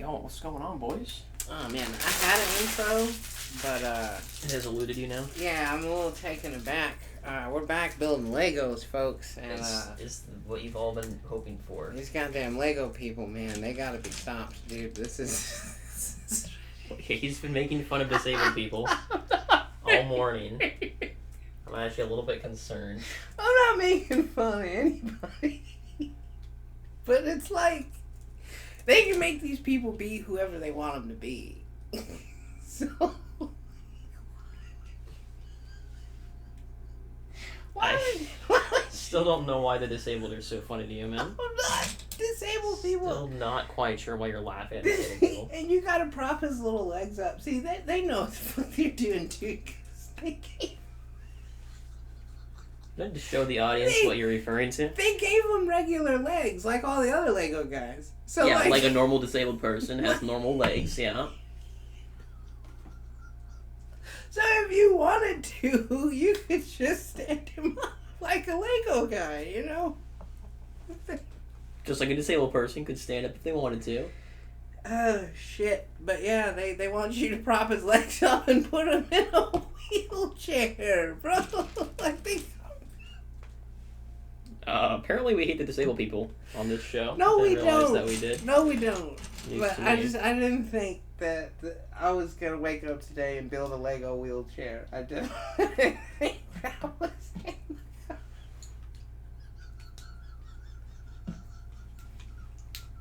What's going on, boys? Oh man, I had an intro, but It has eluded you now? yeah, I'm a little taken aback. We're back building Legos, folks, and It's what you've all been hoping for. these goddamn Lego people, man, they gotta be stopped, dude. This is Okay, he's been making fun of disabled people all morning. I'm actually a little bit concerned. I'm not making fun of anybody, but it's like they can make these people be whoever they want them to be. So I still don't know why the disabled are so funny to you, man. I'm not disabled people. Still not quite sure why you're laughing at disabled people. And you gotta prop his little legs up. See, they know what the fuck they're doing too. 'Cause Don't just show the audience what you're referring to. they gave him regular legs, like all the other Lego guys. So Yeah, like a normal disabled person has normal legs, yeah. So if you wanted to, you could just stand him up like a Lego guy, you know? Just like a disabled person could stand up if they wanted to. Oh, shit. But yeah, they want you to prop his legs up and put him in a wheelchair, bro. Like they... Apparently we hate the disabled people on this show. No, we Didn't realize don't. that we did. No, we don't. News But to I me. didn't think that I was gonna wake up today and build a Lego wheelchair. I didn't think that was in the...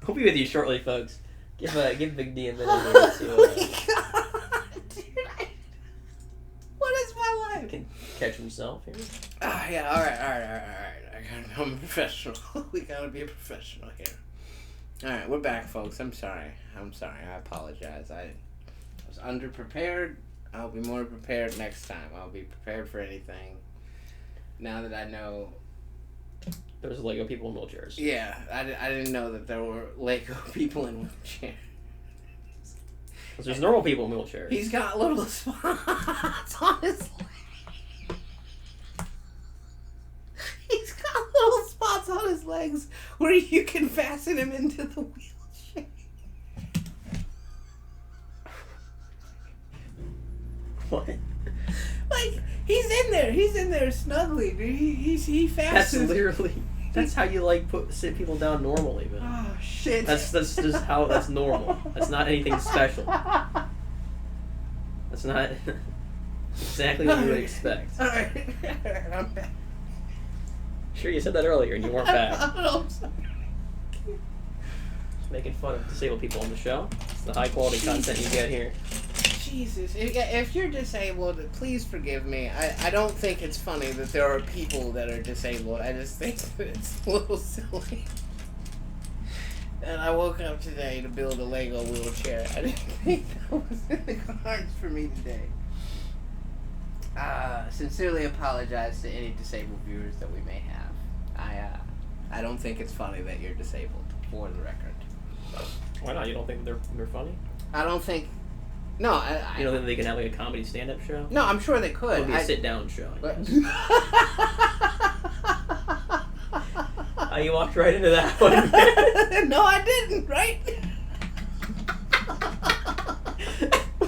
We'll be with you shortly, folks. Give Big D a minute Oh here my to god, dude! What is my life? can catch himself here. Ah, yeah. All right. I'm a professional. We gotta be a professional here. All right, we're back, folks. I'm sorry. I apologize. I was underprepared. I'll be more prepared next time. I'll be prepared for anything. Now that I know. There's Lego people in wheelchairs. Yeah, I didn't know that there were Lego people in wheelchairs. 'Cause there's normal people in wheelchairs. He's got little spots on his leg. He's got little spots on his legs where you can fasten him into the wheelchair. What? Like, he's in there snugly, dude. He fastens. That's how you sit people down normally, man. Oh shit. That's just how that's normal. That's not anything special. That's not exactly what you would expect. Alright, I'm back. Sure, you said that earlier and you weren't back. I'm sorry. Just making fun of disabled people on the show. It's the high quality content you get here. Jesus, if you're disabled, please forgive me. I don't think it's funny that there are people that are disabled. I just think that it's a little silly. And I woke up today to build a Lego wheelchair. I didn't think that was in the cards for me today. Sincerely apologize to any disabled viewers that we may have. I don't think it's funny that you're disabled, for the record. Why not? You don't think they're funny? I don't think... No, You don't think they can have a comedy stand-up show? No, I'm sure they could. It would be a sit-down show. You walked right into that one. No, I didn't, right?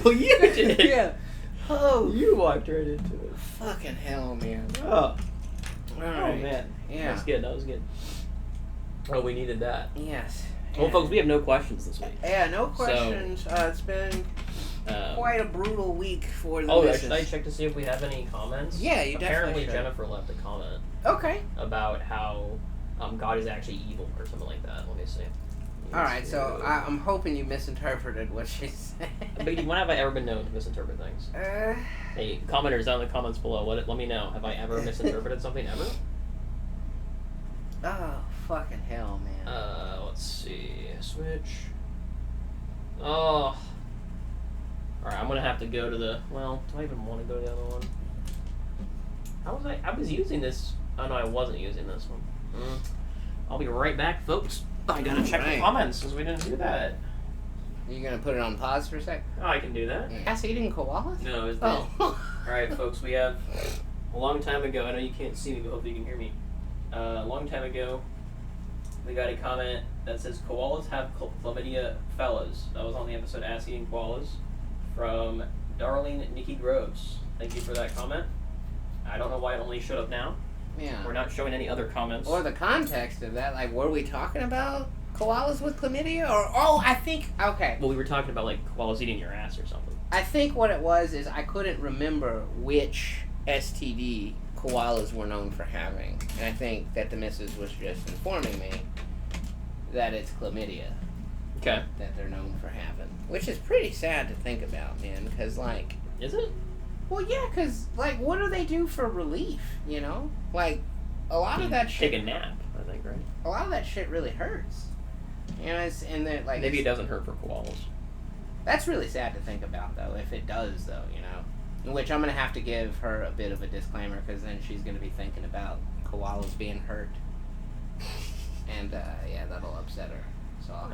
Well, you did. Yeah. Oh, You walked right into it. fucking hell, man. Oh. Alright. Man. Yeah. That was good. Oh, we needed that. Yes. Well, Yeah. folks, we have no questions this week. Yeah, no questions. It's been quite a brutal week for the missus. Should I check to see if we have any comments? Yeah, you Apparently definitely should. Jennifer left a comment Okay. about how God is actually evil or something like that. Let me see. Alright, so I'm hoping you misinterpreted what she said. But when have I ever been known to misinterpret things? Hey, commenters down in the comments below, let me know. Have I ever misinterpreted something ever? Oh, fucking hell, man. Let's see. Switch. Oh. Alright, I'm gonna have to go to the... Well, do I even want to go to the other one? I was using this... Oh, no, I wasn't using this one. I'll be right back, folks. I gotta check the comments since we didn't do that. Are you gonna put it on pause for a sec? Oh, I can do that. Ass eating koalas? No, it's Oh. Alright, folks, we have... A long time ago, I know you can't see me, but hopefully you can hear me. A long time ago, we got a comment that says koalas have chlamydia fellas. That was on the episode Asking Koalas from Darling Nikki Groves. Thank you for that comment. I don't know why it only showed up now. Yeah. We're not showing any other comments. Or the context of that, like, were we talking about koalas with chlamydia? Okay. Well, we were talking about, like, koalas eating your ass or something. I think what it was is I couldn't remember which STD koalas were known for having. And I think that the missus was just informing me that it's chlamydia. Okay. That they're known for having. Which is pretty sad to think about, man, because, like... Is it? Well, yeah, because, like, what do they do for relief, you know? Like, a lot of that shit... Take a nap, I think, right? A lot of that shit really hurts. You know, like... Maybe it doesn't hurt for koalas. That's really sad to think about, though, if it does, though, you know? Which I'm going to have to give her a bit of a disclaimer, because then she's going to be thinking about koalas being hurt. And, yeah, that'll upset her. So I'll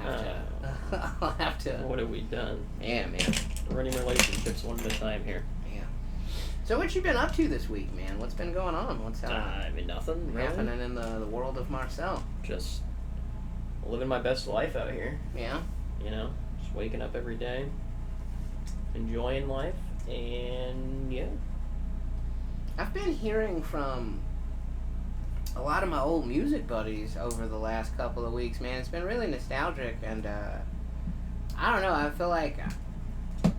have to... What have we done? Yeah, man. Running relationships one at a time here. Yeah. So what you been up to this week, man? What's been going on? What's I mean, nothing, really. happening in the world of Marcel? Just living my best life out here. Yeah. You know, just waking up every day, enjoying life, and yeah. I've been hearing from a lot of my old music buddies over the last couple of weeks, man. It's been really nostalgic, and I don't know, I feel like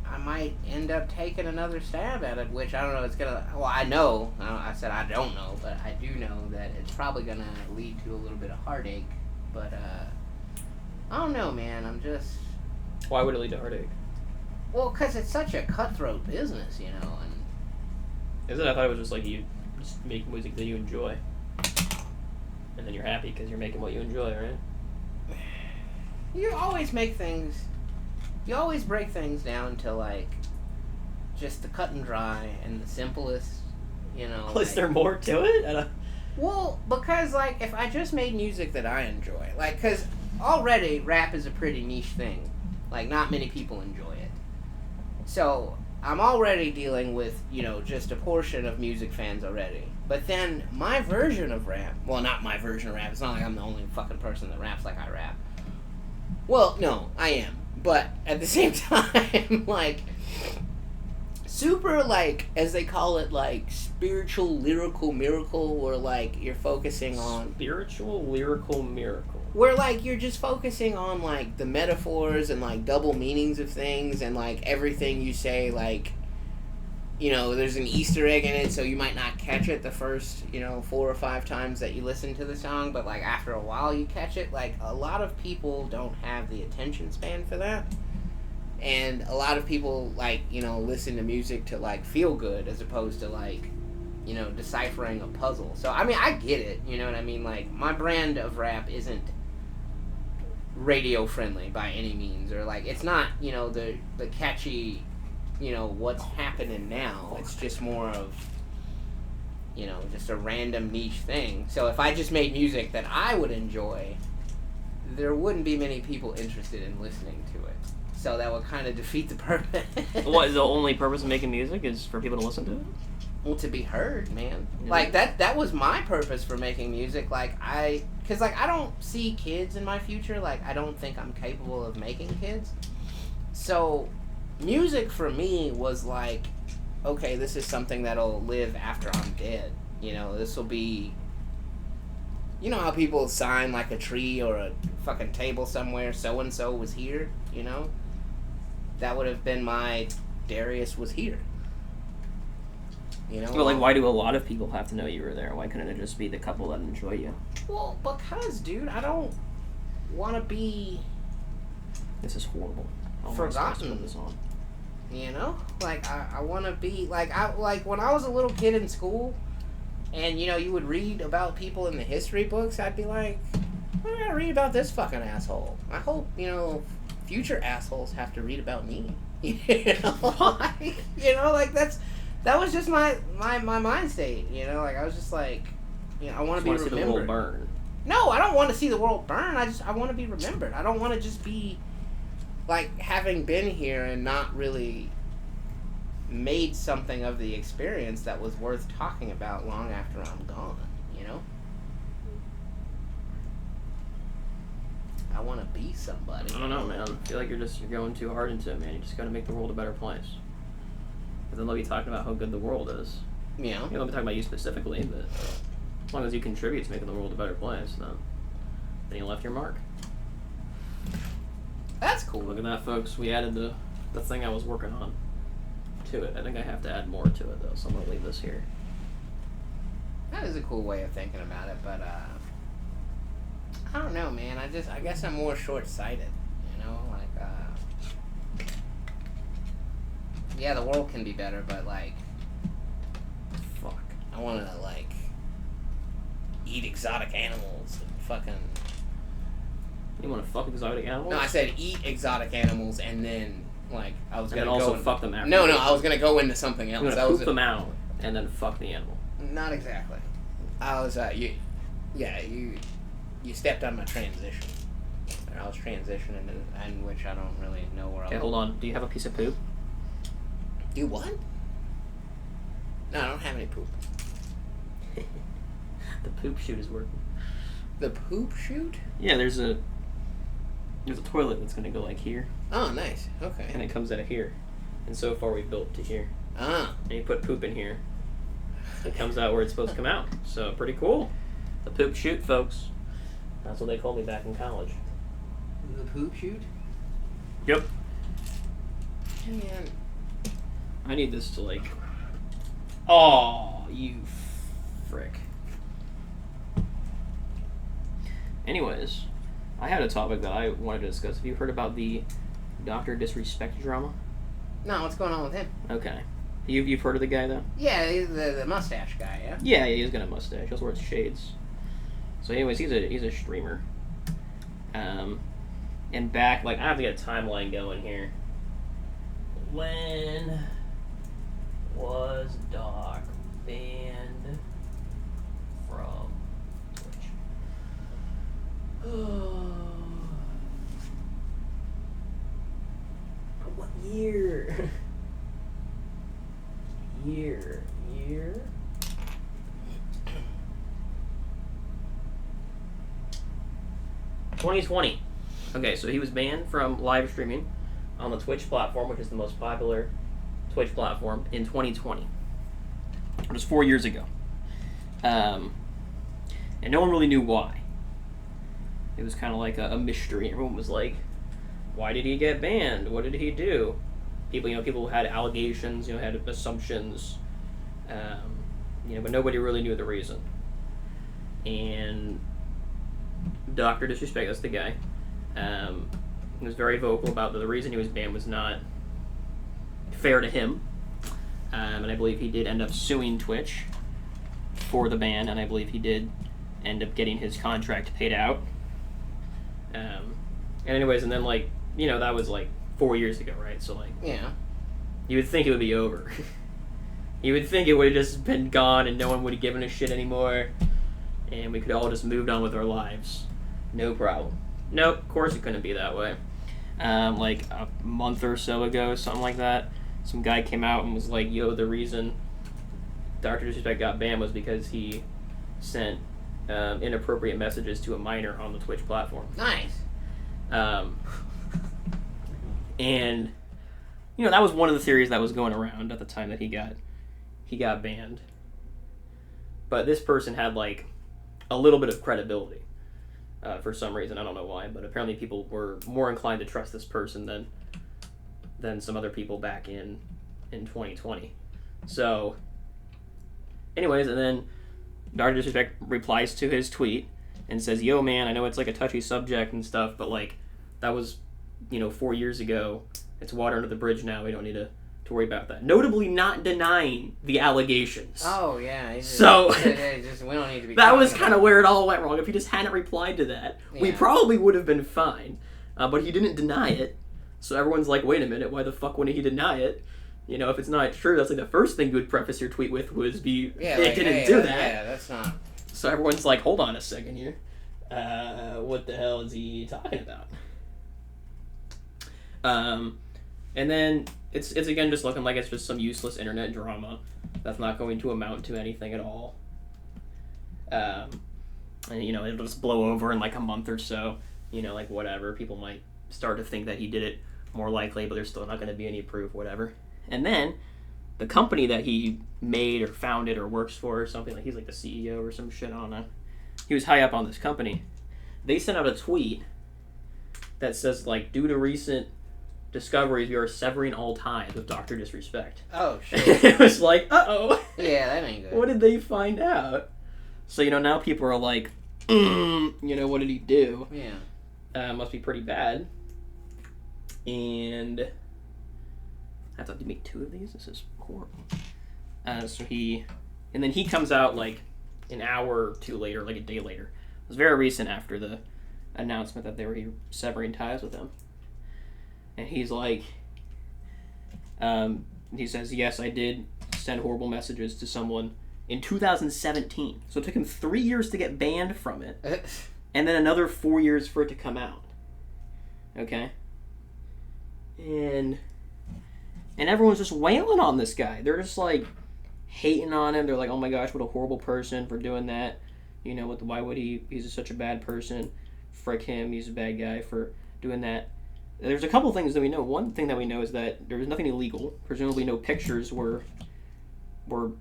I might end up taking another stab at it, which I don't know, it's gonna, well, I said I don't know, but I do know that it's probably gonna lead to a little bit of heartache, but I don't know, man, I'm just... Why would it lead to heartache? Well, because it's such a cutthroat business, you know, and... Is it? I thought it was just like you just make music that you enjoy. And then you're happy because you're making what you enjoy, right? You always make things... You always break things down to, like, just the cut and dry and the simplest, you know... Well, is there more to it? Well, because, like, if I just made music that I enjoy, like, because already rap is a pretty niche thing. Like, not many people enjoy it. So, I'm already dealing with, you know, just a portion of music fans already. But then, my version of rap... Well, not my version of rap. It's not like I'm the only fucking person that raps like I rap. Well, no, I am. But, at the same time, like... Super, like, as they call it, like, spiritual, lyrical miracle, where, like, you're focusing on... Spiritual, lyrical miracle. Where, like, you're just focusing on, like, the metaphors and, like, double meanings of things and, like, everything you say, like, you know, there's an Easter egg in it, so you might not catch it the first, you know, 4 or 5 times that you listen to the song, but, like, after a while you catch it. Like, a lot of people don't have the attention span for that. And a lot of people, like, you know, listen to music to, like, feel good as opposed to, like, you know, deciphering a puzzle. So, I mean, I get it, you know what I mean? Like, my brand of rap isn't radio friendly by any means, or, like, it's not, you know, the catchy, you know, what's happening now. It's just more of, you know, just a random niche thing. So if I just made music that I would enjoy, there wouldn't be many people interested in listening to it. So that would kind of defeat the purpose. What, is the only purpose of making music is for people to listen to it? Well, to be heard, man. Yeah. Like, that was my purpose for making music. Like, because, like, I don't see kids in my future. Like, I don't think I'm capable of making kids. So, music for me was like, okay, this is something that'll live after I'm dead. You know, this will be... You know how people sign, like, a tree or a fucking table somewhere, so-and-so was here, you know? That would have been my Darius was here. You know? Well, like, why do a lot of people have to know you were there? Why couldn't it just be the couple that enjoy you? Well, because, dude, I don't want to be... This is horrible. Forgotten. Put this on. You know? Like, I want to be... Like, when I was a little kid in school, and, you know, you would read about people in the history books, I'd be like, I gotta read about this fucking asshole. I hope, you know, future assholes have to read about me. You know? Like, you know, like, that was just my mind state, you know? Like, I was just like, you know, I want to be remembered. See the world burn. No, I don't want to see the world burn. I want to be remembered. I don't want to just be, like, having been here and not really made something of the experience that was worth talking about long after I'm gone, you know? be somebody. I don't know, man. I feel like you're going too hard into it, man. You just gotta make the world a better place. Because then they'll be talking about how good the world is. Yeah. They'll be talking about you specifically, but as long as you contribute to making the world a better place, then you left your mark. That's cool. Look at that, folks. We added the thing I was working on to it. I think I have to add more to it, though, so I'm gonna leave this here. That is a cool way of thinking about it, but I don't know, man. I guess I'm more short-sighted, you know, like yeah, the world can be better, but like, fuck, I want to like eat exotic animals and fucking. You want to fuck exotic animals? No, I said eat exotic animals and then like I was gonna also go fuck them after. No, I was gonna go into something else. You're gonna poop them out and then fuck the animal. Not exactly. I was you stepped on my transition. I was transitioning in which I don't really know where I was. Okay, hold on. Do you have a piece of poop? Do what? No, I don't have any poop. The poop chute is working. The poop chute? Yeah, there's a toilet that's gonna go like here. Oh, nice. Okay. And it comes out of here. And so far we've built to here. Ah. And you put poop in here. It comes out where it's supposed to come out. So pretty cool. The poop chute, folks. That's what they called me back in college. The poop chute? Yep. Man. I need this to like... Oh, you frick. Anyways, I had a topic that I wanted to discuss. Have you heard about the Dr. Disrespect drama? No, what's going on with him? Okay. You've heard of the guy, though? Yeah, he's the mustache guy, yeah? Yeah, he's got a mustache. He also wears shades. So anyways, he's a streamer. And back, like, I have to get a timeline going here. When was Doc banned from Twitch? What year? Year. 2020. Okay, so he was banned from live streaming on the Twitch platform, which is the most popular Twitch platform, in 2020. It was 4 years ago. And no one really knew why. It was kind of like a mystery. Everyone was like, why did he get banned? What did he do? People had allegations, had assumptions, but nobody really knew the reason. And Dr. Disrespect, that's the guy, he was very vocal about the reason he was banned was not fair to him. And I believe he did end up suing Twitch for the ban, and I believe he did end up getting his contract paid out. And anyways, and then that was 4 years ago, right? So yeah, you would think it would be over. You would think it would have just been gone and no one would have given a shit anymore, and we could all just moved on with our lives. No problem. Nope, of course it couldn't be that way. Like a month or so ago, something like that, some guy came out and was like, yo, the reason Dr. Disrespect got banned was because he sent inappropriate messages to a minor on the Twitch platform. Nice. And that was one of the theories that was going around at the time that he got banned. But this person had a little bit of credibility for some reason. I don't know why, but apparently people were more inclined to trust this person than some other people back in 2020. So anyways, and then Dr. Disrespect replies to his tweet and says, yo man, I know it's a touchy subject and stuff, but that was 4 years ago. It's water under the bridge now. We don't need to worry about that. Notably not denying the allegations. Oh, yeah. We don't need to be. That was kind of where it all went wrong. If he just hadn't replied to that, we probably would have been fine. But he didn't deny it. So everyone's like, wait a minute, why the fuck wouldn't he deny it? If it's not true, that's the first thing you would preface your tweet with it didn't do that. Yeah, that's not. So everyone's like, hold on a second here. What the hell is he talking about? And then it's again just looking like it's just some useless internet drama that's not going to amount to anything at all. And it'll just blow over in a month or so. like whatever. People might start to think that he did it more likely, but there's still not going to be any proof, whatever. And then the company that he made or founded or works for or something, like he's like the CEO or some shit, I don't know. He was high up on this company. They sent out a tweet that says, like, due to recent discoveries, we are severing all ties with Dr. Disrespect. Oh, shit. It was like, uh-oh. Yeah, that ain't good. What did they find out? So, now people are like, what did he do? Yeah. Must be pretty bad. And I have to make 2 of these? This is horrible. And then he comes out like an hour or 2 later, like a day later. It was very recent after the announcement that they were severing ties with him. And he's like, he says, yes, I did send horrible messages to someone in 2017. So it took him 3 years to get banned from it. And then another 4 years for it to come out. Okay? And everyone's just wailing on this guy. They're just like hating on him. They're like, oh my gosh, what a horrible person for doing that. Why would he's such a bad person. Frick him, he's a bad guy for doing that. There's a couple things that we know. One thing that we know is that there was nothing illegal. Presumably no pictures were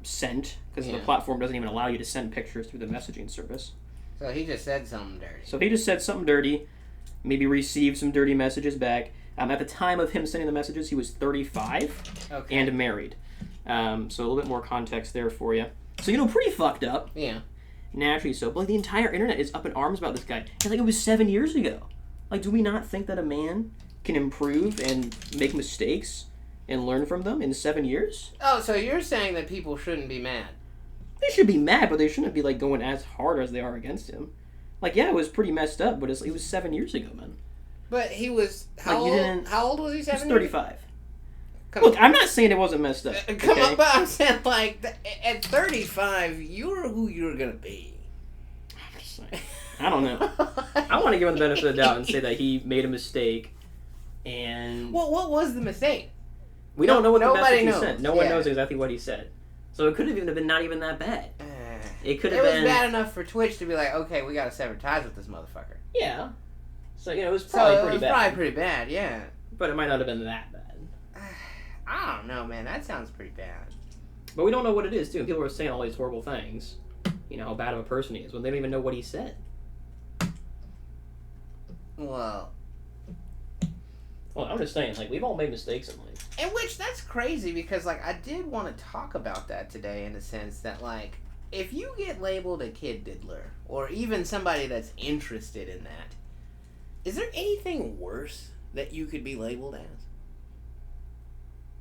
sent, because the platform doesn't even allow you to send pictures through the messaging service. So he just said something dirty. Maybe received some dirty messages back. At the time of him sending the messages, he was 35 and married. So a little bit more context there for you. So, pretty fucked up. Yeah. Naturally so. But the entire internet is up in arms about this guy. And it was 7 years ago. Do we not think that a man can improve and make mistakes and learn from them in 7 years? Oh, so you're saying that people shouldn't be mad? They should be mad, but they shouldn't be, going as hard as they are against him. Yeah, it was pretty messed up, but it was 7 years ago, man. But he was... How old was he? 7 He was 35. Look, I'm not saying it wasn't messed up. Come on, but I'm saying, at 35, you're who you're going to be. I'm just saying. I don't know. I want to give him the benefit of the doubt and say that he made a mistake, and... Well, what was the mistake? We don't know what the message he sent. No one knows exactly what he said. So it could have even been not even that bad. It could have been... It was bad enough for Twitch to be like, okay, we got to sever ties with this motherfucker. Yeah. So, it was probably pretty bad. Probably pretty bad, yeah. But it might not have been that bad. I don't know, man. That sounds pretty bad. But we don't know what it is, too. People are saying all these horrible things. How bad of a person he is, when they don't even know what he said. Well, I'm just saying, we've all made mistakes in life. In which, that's crazy, because, I did want to talk about that today in the sense that, if you get labeled a kid diddler, or even somebody that's interested in that, is there anything worse that you could be labeled as?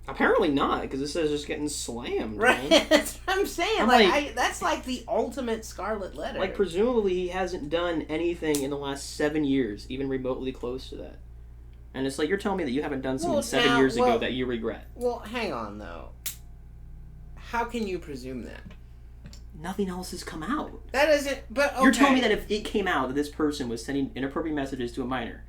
Apparently not, because this is just getting slammed. Right, man. that's what I'm saying. That's the ultimate scarlet letter. Presumably he hasn't done anything in the last 7 years, even remotely close to that. And it's you're telling me that you haven't done something 7 years ago that you regret. Well, hang on, though. How can you presume that? Nothing else has come out. That isn't, but okay. You're telling me that if it came out that this person was sending inappropriate messages to a minor,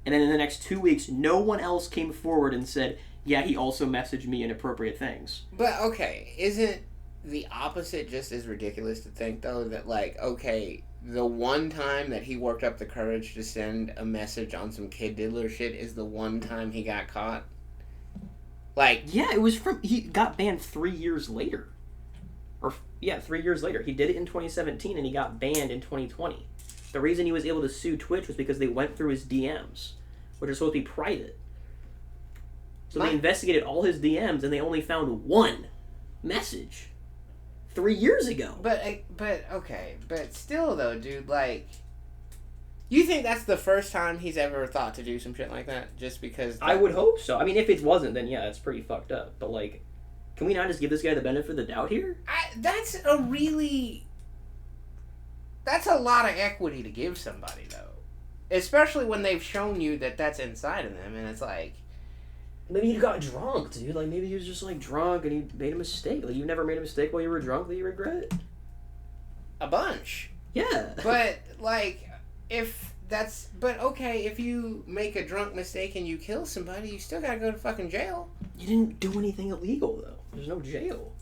and then in the next 2 weeks, no one else came forward and said, yeah, he also messaged me inappropriate things. But, okay, isn't the opposite just as ridiculous to think, though, that, okay, the one time that he worked up the courage to send a message on some kid diddler shit is the one time he got caught? Yeah, it was he got banned 3 years later. 3 years later. He did it in 2017, and he got banned in 2020. The reason he was able to sue Twitch was because they went through his DMs, which are supposed to be private. So they investigated all his DMs, and they only found one message 3 years ago. But still, though, dude, you think that's the first time he's ever thought to do some shit like that? Just because... I would hope so. I mean, if it wasn't, then yeah, it's pretty fucked up. But, can we not just give this guy the benefit of the doubt here? That's a lot of equity to give somebody, though. Especially when they've shown you that that's inside of them, and it's Maybe he got drunk, dude. Maybe he was just, drunk and he made a mistake. You never made a mistake while you were drunk that you regret? A bunch. Yeah. But, if you make a drunk mistake and you kill somebody, you still gotta go to fucking jail. You didn't do anything illegal, though. There's no jail.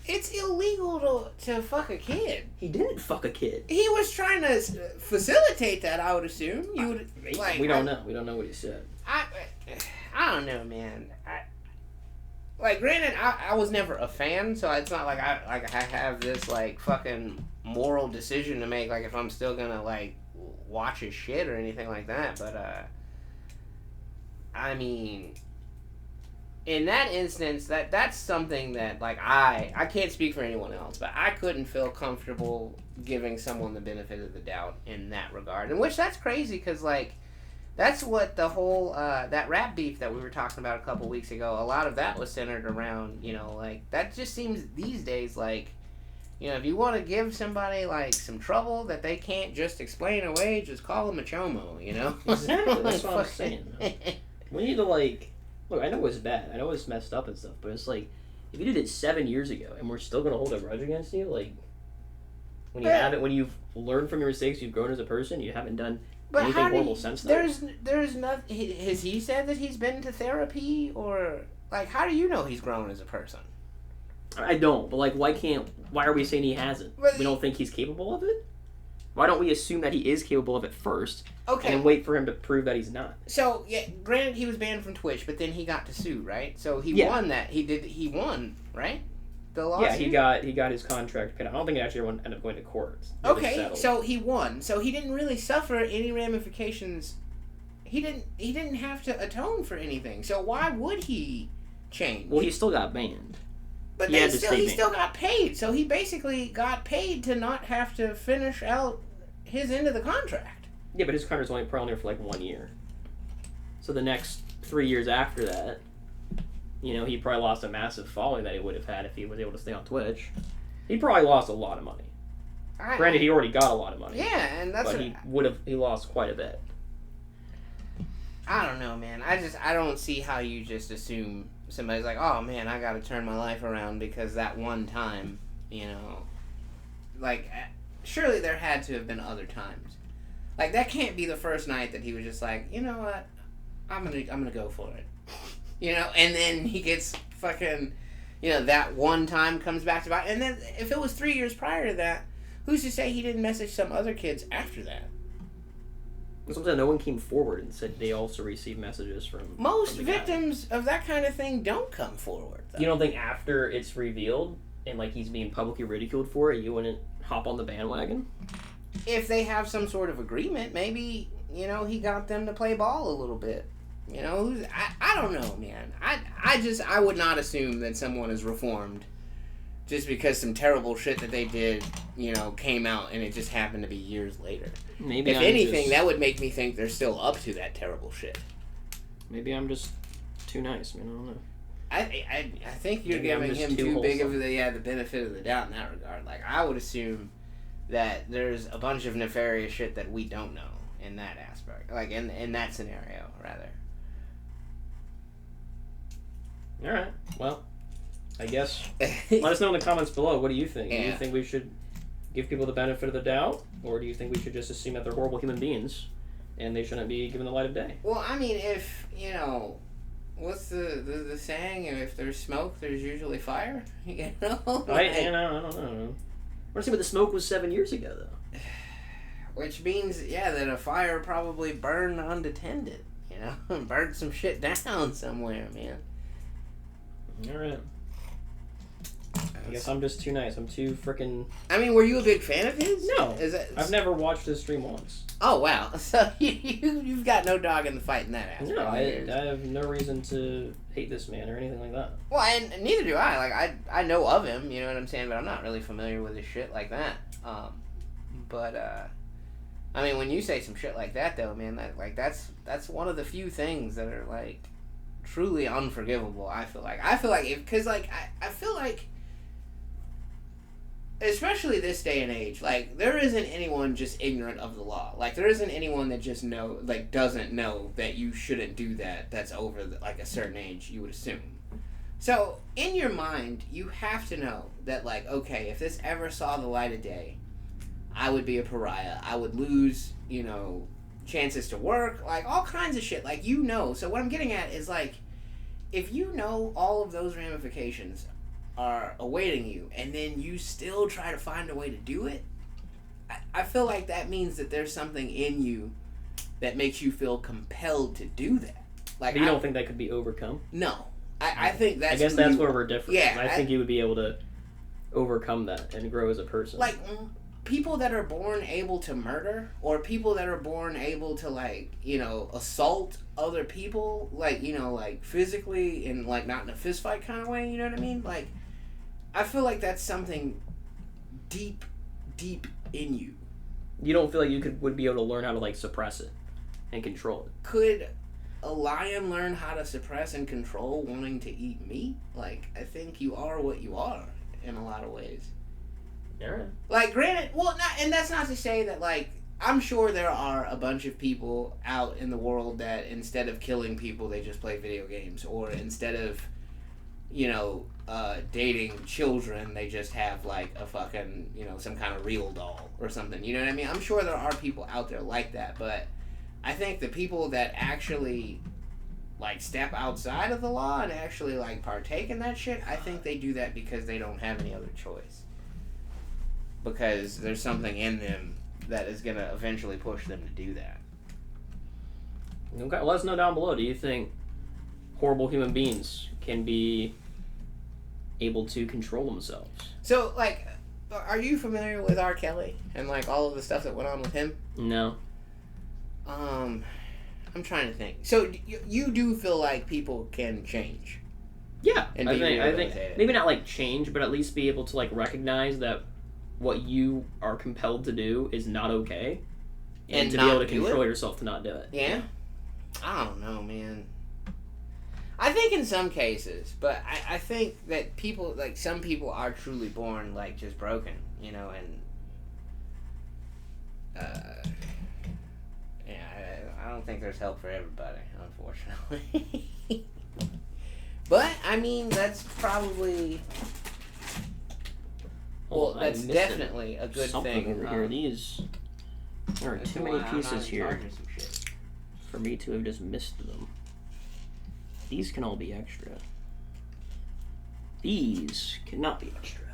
It's illegal to fuck a kid. He didn't fuck a kid. He was trying to facilitate that, I would assume. You would, we don't know. We don't know what he said. I don't know, man. Granted, I was never a fan, so it's not like I have this, like, fucking moral decision to make, like, if I'm still gonna, like, watch his shit or anything like that, but, I mean, in that instance, that's something that, like, I can't speak for anyone else, but I couldn't feel comfortable giving someone the benefit of the doubt in that regard, and which that's crazy, because, like, that's what the whole, that rap beef that we were talking about a couple weeks ago, a lot of that was centered around, you know, like, that just seems these days like, you know, if you want to give somebody, like, some trouble that they can't just explain away, just call them a chomo, you know? Exactly, that's what I'm saying. We need to, like, look, I know it's bad, I know it's messed up and stuff, but it's like, if you did it 7 years ago and we're still going to hold a grudge against you, like, when you've learned from your mistakes, you've grown as a person, you haven't done anything horrible since then. There's nothing. Has he said that he's been to therapy, or like, how do you know he's grown as a person? I don't, but like, why are we saying he hasn't? We don't think he's capable of it? Why don't we assume that he is capable of it first, okay, and wait for him to prove that he's not? So, yeah, granted, he was banned from Twitch, but then he got to sue, right? So he won that. He won, right? The lawsuit? Yeah, he got his contract paid. I don't think it actually ended up going to court. Okay, so he won. So he didn't really suffer any ramifications. He didn't have to atone for anything. So why would he change? Well, he still got banned. But he still got paid. So he basically got paid to not have to finish out his end of the contract. Yeah, but his contract's only probably for like 1 year. So the next 3 years after that, you know, he probably lost a massive following that he would have had if he was able to stay on Twitch. He probably lost a lot of money. Granted, he already got a lot of money. Yeah, and that's but he lost quite a bit. I don't know, man. I don't see how you just assume somebody's like, oh man, I got to turn my life around because that one time, you know, like, surely there had to have been other times. Like, that can't be the first night that he was just like, you know what, I'm gonna go for it. You know, and then he gets fucking, you know, that one time comes back to back. And then if it was 3 years prior to that, who's to say he didn't message some other kids after that? Sometimes no one came forward and said they also received messages from most victims of that kind of thing don't come forward, though. You don't think after it's revealed and, like, he's being publicly ridiculed for it, you wouldn't hop on the bandwagon? If they have some sort of agreement, maybe, you know, he got them to play ball a little bit. You know, I don't know, man. I would not assume that someone is reformed just because some terrible shit that they did, you know, came out and it just happened to be years later. Maybe if anything, that would make me think they're still up to that terrible shit. Maybe I'm just too nice, man. I don't know. I think you're giving him too big of the benefit of the doubt in that regard. Like, I would assume that there's a bunch of nefarious shit that we don't know in that aspect. Like, in that scenario, rather. Alright, well, I guess let us know in the comments below. What do you think? Yeah. Do you think we should give people the benefit of the doubt? Or do you think we should just assume that they're horrible human beings and they shouldn't be given the light of day? Well, I mean, if, you know, what's the saying? If there's smoke, there's usually fire? You know? I don't know. I want to see what the smoke was 7 years ago, though. Which means, yeah, that a fire probably burned unattended, you know? And burned some shit down somewhere, man. Alright. I guess I'm just too nice. I'm too freaking. I mean, were you a big fan of his? No. I've never watched his stream once. Oh, wow. So you've got no dog in the fight in that aspect. No, I have no reason to hate this man or anything like that. Well, and neither do I. Like, I know of him, you know what I'm saying? But I'm not really familiar with his shit like that. I mean, when you say some shit like that, though, man, that's one of the few things that are, like, truly unforgivable, I feel like. I feel like, especially this day and age, like, there isn't anyone just ignorant of the law. Like, there isn't anyone that just doesn't know that you shouldn't do that, that's over, like, a certain age, you would assume. So, in your mind, you have to know that, like, okay, if this ever saw the light of day, I would be a pariah. I would lose, you know, chances to work, like, all kinds of shit. Like, you know. So what I'm getting at is, like, if you know all of those ramifications are awaiting you, and then you still try to find a way to do it, I feel like that means that there's something in you that makes you feel compelled to do that. Like, but you don't think that could be overcome? No. I think that's... I guess that's where we're different. Yeah. I think you would be able to overcome that and grow as a person. Like, people that are born able to murder, or people that are born able to, like, you know, assault other people, like, you know, like, physically and, like, not in a fist fight kind of way, you know what I mean? Like, I feel like that's something deep, deep in you. You don't feel like you would be able to learn how to, like, suppress it and control it? Could a lion learn how to suppress and control wanting to eat meat? Like, I think you are what you are in a lot of ways. Yeah. Like, granted, well, and that's not to say that, like, I'm sure there are a bunch of people out in the world that instead of killing people, they just play video games. Or instead of, you know, dating children, they just have, like, a fucking, you know, some kind of real doll or something. You know what I mean? I'm sure there are people out there like that, but I think the people that actually, like, step outside of the law and actually, like, partake in that shit, I think they do that because they don't have any other choice. Because there's something in them that is going to eventually push them to do that. Okay, let us know down below. Do you think horrible human beings can be able to control themselves? So, like, are you familiar with R. Kelly and, like, all of the stuff that went on with him? No. I'm trying to think. So, you do feel like people can change? Yeah, And I think it. maybe not like change, but at least be able to like recognize that what you are compelled to do is not okay, and to be able to control yourself to not do it. Yeah, I don't know, man. I think in some cases, but I think that people, like, some people are truly born, like, just broken, you know, and yeah, I don't think there's help for everybody, unfortunately. But, I mean, that's probably... Well, that's definitely a good something thing. Over here. These... There are too many pieces here for me to have just missed them. These can all be extra. These cannot be extra.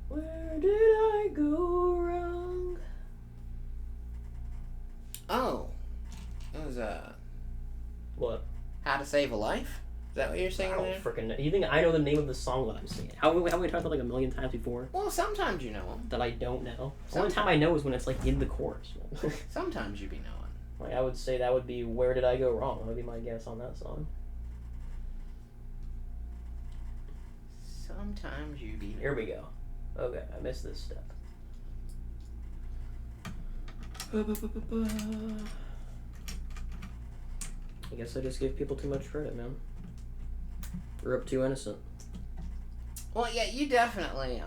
Where did I go wrong? Oh. That was, What? How to Save a Life? Is that what you're saying there? I don't freaking know. You think I know the name of the song that I'm singing? Have we talked about like a million times before? Well, sometimes you know them. That I don't know. The only time I know is when it's like in the chorus. Sometimes you be knowing. Like I would say that would be Where Did I Go Wrong? That would be my guess on that song. Sometimes you be knowing. Here we go. Okay, I missed this step. I guess I just give people too much credit, man. We're up too innocent. Well, yeah, you definitely,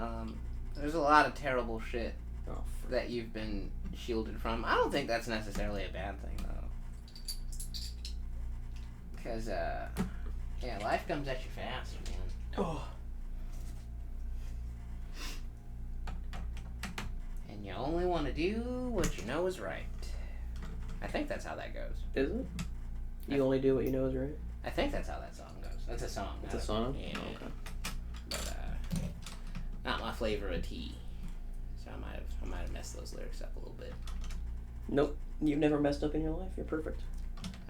there's a lot of terrible shit that you've been shielded from. I don't think that's necessarily a bad thing, though. Because, yeah, life comes at you fast, man. Oh. And you only want to do what you know is right. I think that's how that goes. Is it? You only do what you know is right? I think that's how that song goes. That's a song. It's a song? Yeah. Oh, okay. But, not my flavor of tea. So I might have messed those lyrics up a little bit. Nope. You've never messed up in your life. You're perfect.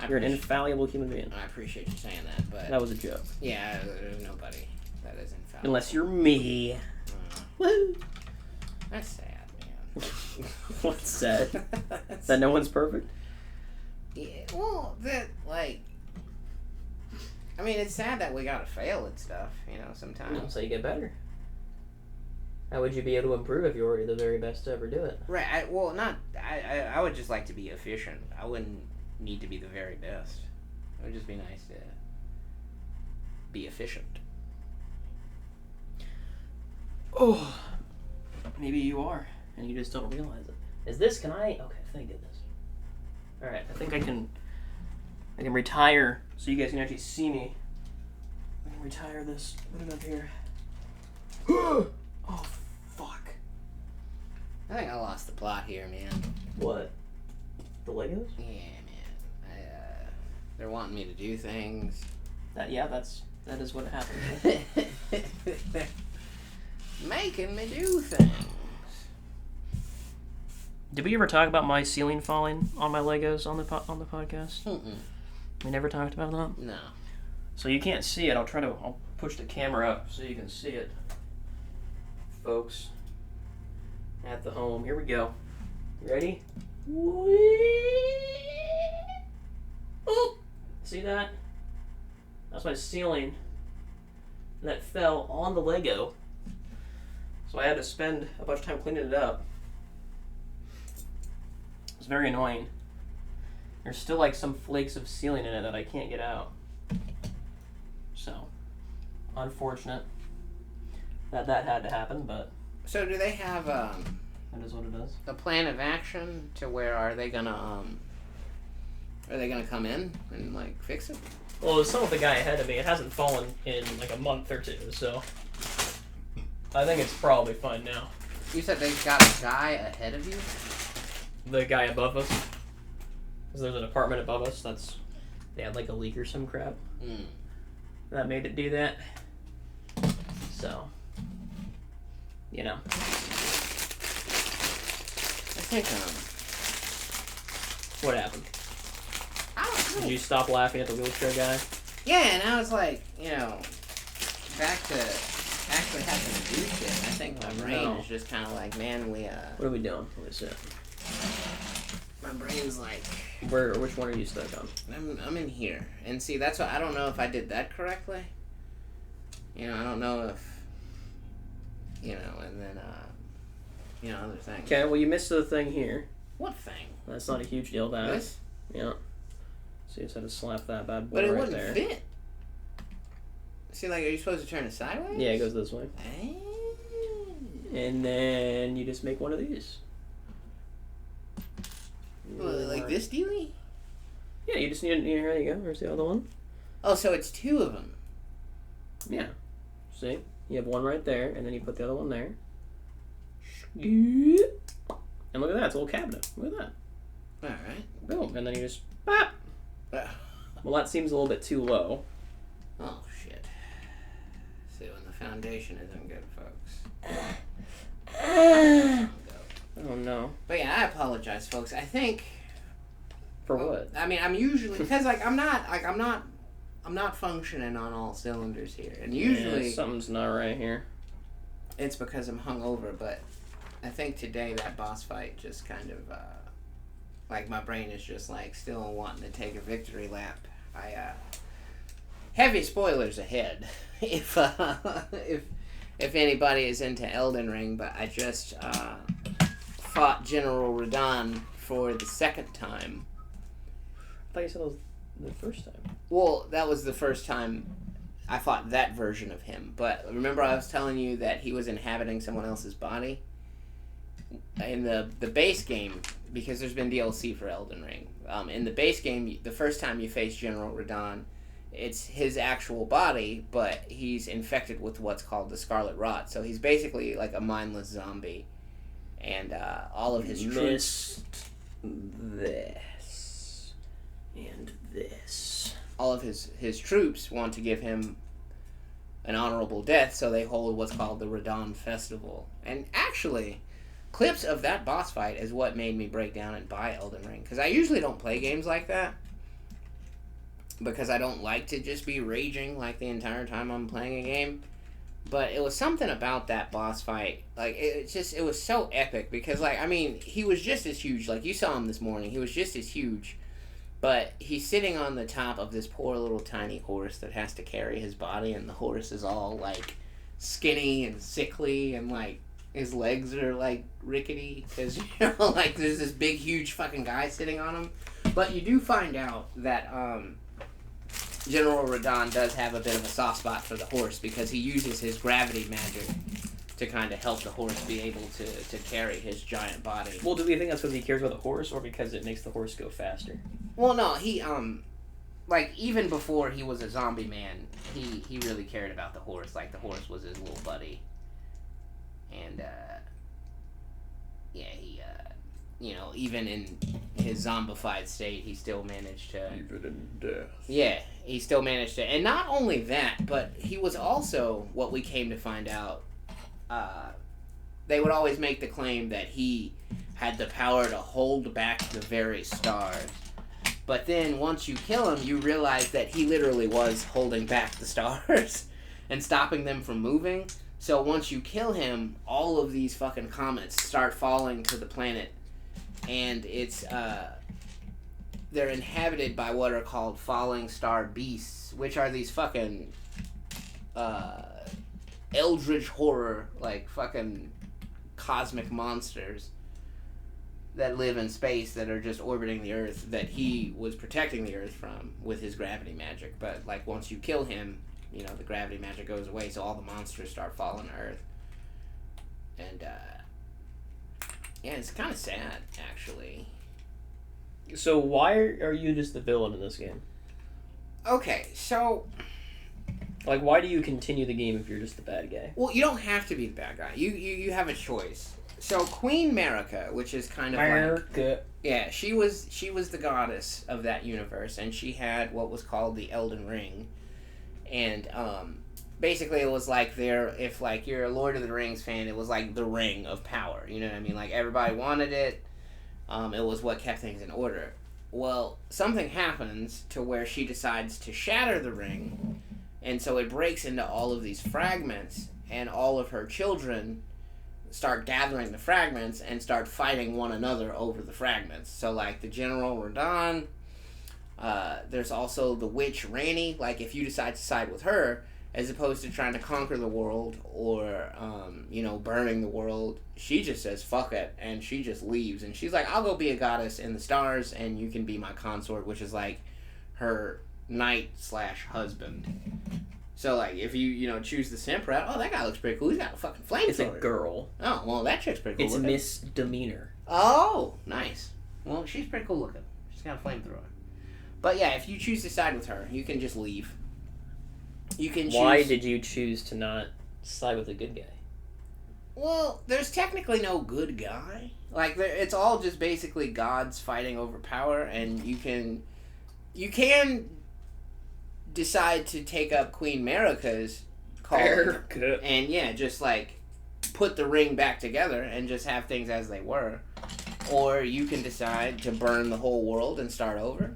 You're an infallible human being. I appreciate you saying that, but... That was a joke. Yeah, there's nobody that is infallible. Unless you're me. Woo! That's sad, man. What's sad? That no one's perfect? Yeah, well, that, like... I mean, it's sad that we gotta fail at stuff, you know, sometimes. So you get better. How would you be able to improve if you were the very best to ever do it? Right, I would just like to be efficient. I wouldn't need to be the very best. It would just be nice to be efficient. Oh, maybe you are, and you just don't realize it. Is this, can I, okay, thank goodness. Alright, I think I can retire so you guys can actually see me. I can retire this, put it up here. Oh, fuck. I think I lost the plot here, man. What? The Legos? Yeah, man. They're wanting me to do things. Yeah, that's That is what happened. Making me do things. Did we ever talk about my ceiling falling on my Legos on the podcast? Mm-mm. We never talked about that? No. So you can't see it. I'll push the camera up so you can see it. Folks. At the home. Here we go. You ready? Oop! See that? That's my ceiling. That fell on the Lego. So I had to spend a bunch of time cleaning it up. It's very annoying. There's still like some flakes of ceiling in it that I can't get out. So, unfortunate that had to happen, but So do they have that is what it is. a plan of action to where are they gonna come in and like fix it? Well, it was some with the guy ahead of me. It hasn't fallen in like a month or two, so I think it's probably fine now. You said they got a guy ahead of you? The guy above us. Because there's an apartment above us they had like a leak or some crap. Mm. That made it do that. So, you know. I think What happened? I don't know. Did you stop laughing at the wheelchair guy? Yeah, and I was like, back to actually having to do shit. I think my brain is just kind of like, man, What are we doing? What is it? my brain's like, Which one are you stuck on? I'm in here, and see, that's what I don't know if I did that correctly. I don't know if, and then other things. Okay, well you missed the thing here. What thing? That's not a huge deal. That. This? Yeah. So you just had to slap that bad boy But it right wouldn't there. fit. See, like, are you supposed to turn it sideways? Yeah, it goes this way. Ah. And then you just make one of these. Like this dealie? Yeah, you just need here you go. There's the other one. Oh, so it's two of them. Yeah. See? You have one right there, and then you put the other one there. And look at that. It's a little cabinet. Look at that. Alright. Boom. And then you just pop. Well, that seems a little bit too low. Oh, shit. See, when the foundation isn't good, folks. Oh, no. But yeah, I apologize, folks. I think... For what? I mean, I'm usually... Because, I'm not functioning on all cylinders here. And usually... Yeah, something's not right here. It's because I'm hungover, but I think today that boss fight just kind of... my brain is just, still wanting to take a victory lap. Heavy spoilers ahead, if anybody is into Elden Ring, but I just fought General Radon for the second time. I thought you said it was the first time. Well, that was the first time I fought that version of him, but remember I was telling you that he was inhabiting someone else's body? In the base game, because there's been DLC for Elden Ring, in the base game, the first time you face General Radon, it's his actual body, but he's infected with what's called the Scarlet Rot. So he's basically like a mindless zombie, and all of his troops, this and this. All of his troops want to give him an honorable death, so they hold what's called the Radon Festival. And actually, clips of that boss fight is what made me break down and buy Elden Ring, because I usually don't play games like that, because I don't like to just be raging like the entire time I'm playing a game. But it was something about that boss fight, it was so epic, because he was just as huge. Like, you saw him this morning, he was just as huge, but he's sitting on the top of this poor little tiny horse that has to carry his body, and the horse is all skinny and sickly, and his legs are rickety, because there's this big huge fucking guy sitting on him. But you do find out that General Radon does have a bit of a soft spot for the horse, because he uses his gravity magic to kind of help the horse be able to carry his giant body. Well, do we think that's because he cares about the horse, or because it makes the horse go faster? Well, no, he even before he was a zombie man, he really cared about the horse. The horse was his little buddy. And, even in his zombified state, he still managed to... Even in death. Yeah, he still managed to... And not only that, but he was also, what we came to find out, they would always make the claim that he had the power to hold back the very stars. But then, once you kill him, you realize that he literally was holding back the stars and stopping them from moving. So once you kill him, all of these fucking comets start falling to the planet. And it's, they're inhabited by what are called falling star beasts, which are these fucking, eldritch horror, like, fucking cosmic monsters that live in space that are just orbiting the Earth that he was protecting the Earth from with his gravity magic. But, like, once you kill him, the gravity magic goes away, so all the monsters start falling to Earth. And, yeah, it's kind of sad, actually. So why are you just the villain in this game? Okay, so... Like, why do you continue the game if you're just the bad guy? Well, you don't have to be the bad guy. You have a choice. So Queen Marika, which is kind of like... Yeah, she was the goddess of that universe, and she had what was called the Elden Ring. And, basically it was like if like you're a Lord of the Rings fan, it was like the ring of power. You know what I mean? Like, everybody wanted it. It was what kept things in order. Well, something happens to where she decides to shatter the ring, and so it breaks into all of these fragments, and all of her children start gathering the fragments and start fighting one another over the fragments. So, like, the General Radahn, there's also the witch Ranni. Like, if you decide to side with her, as opposed to trying to conquer the world or, burning the world, she just says, fuck it, and she just leaves. And she's like, I'll go be a goddess in the stars, and you can be my consort, which is, like, her knight/husband. So, like, if you, choose the simp route, oh, that guy looks pretty cool. He's got a fucking flamethrower. It's a girl. Oh, well, that chick's pretty cool It's looking. Misdemeanor. Oh, nice. Well, she's pretty cool looking. She's got a flamethrower. But, yeah, if you choose to side with her, you can just leave. You can choose... Why did you choose to not side with the good guy? Well, there's technically no good guy. Like, it's all just basically gods fighting over power, and you can decide to take up Queen Marika's call and, yeah, just, like, put the ring back together and just have things as they were. Or you can decide to burn the whole world and start over.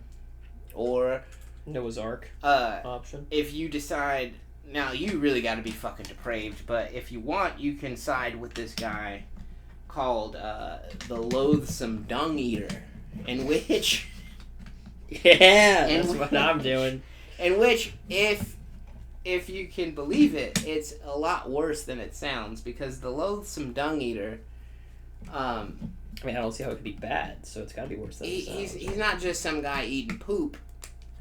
Or... Noah's Ark option. If you decide... Now, you really got to be fucking depraved, but if you want, you can side with this guy called the Loathsome Dung Eater, in which... Yeah, that's what I'm doing. In which, if you can believe it, it's a lot worse than it sounds, because the Loathsome Dung Eater... I mean, I don't see how it could be bad, so it's got to be worse than it sounds. He's not just some guy eating poop.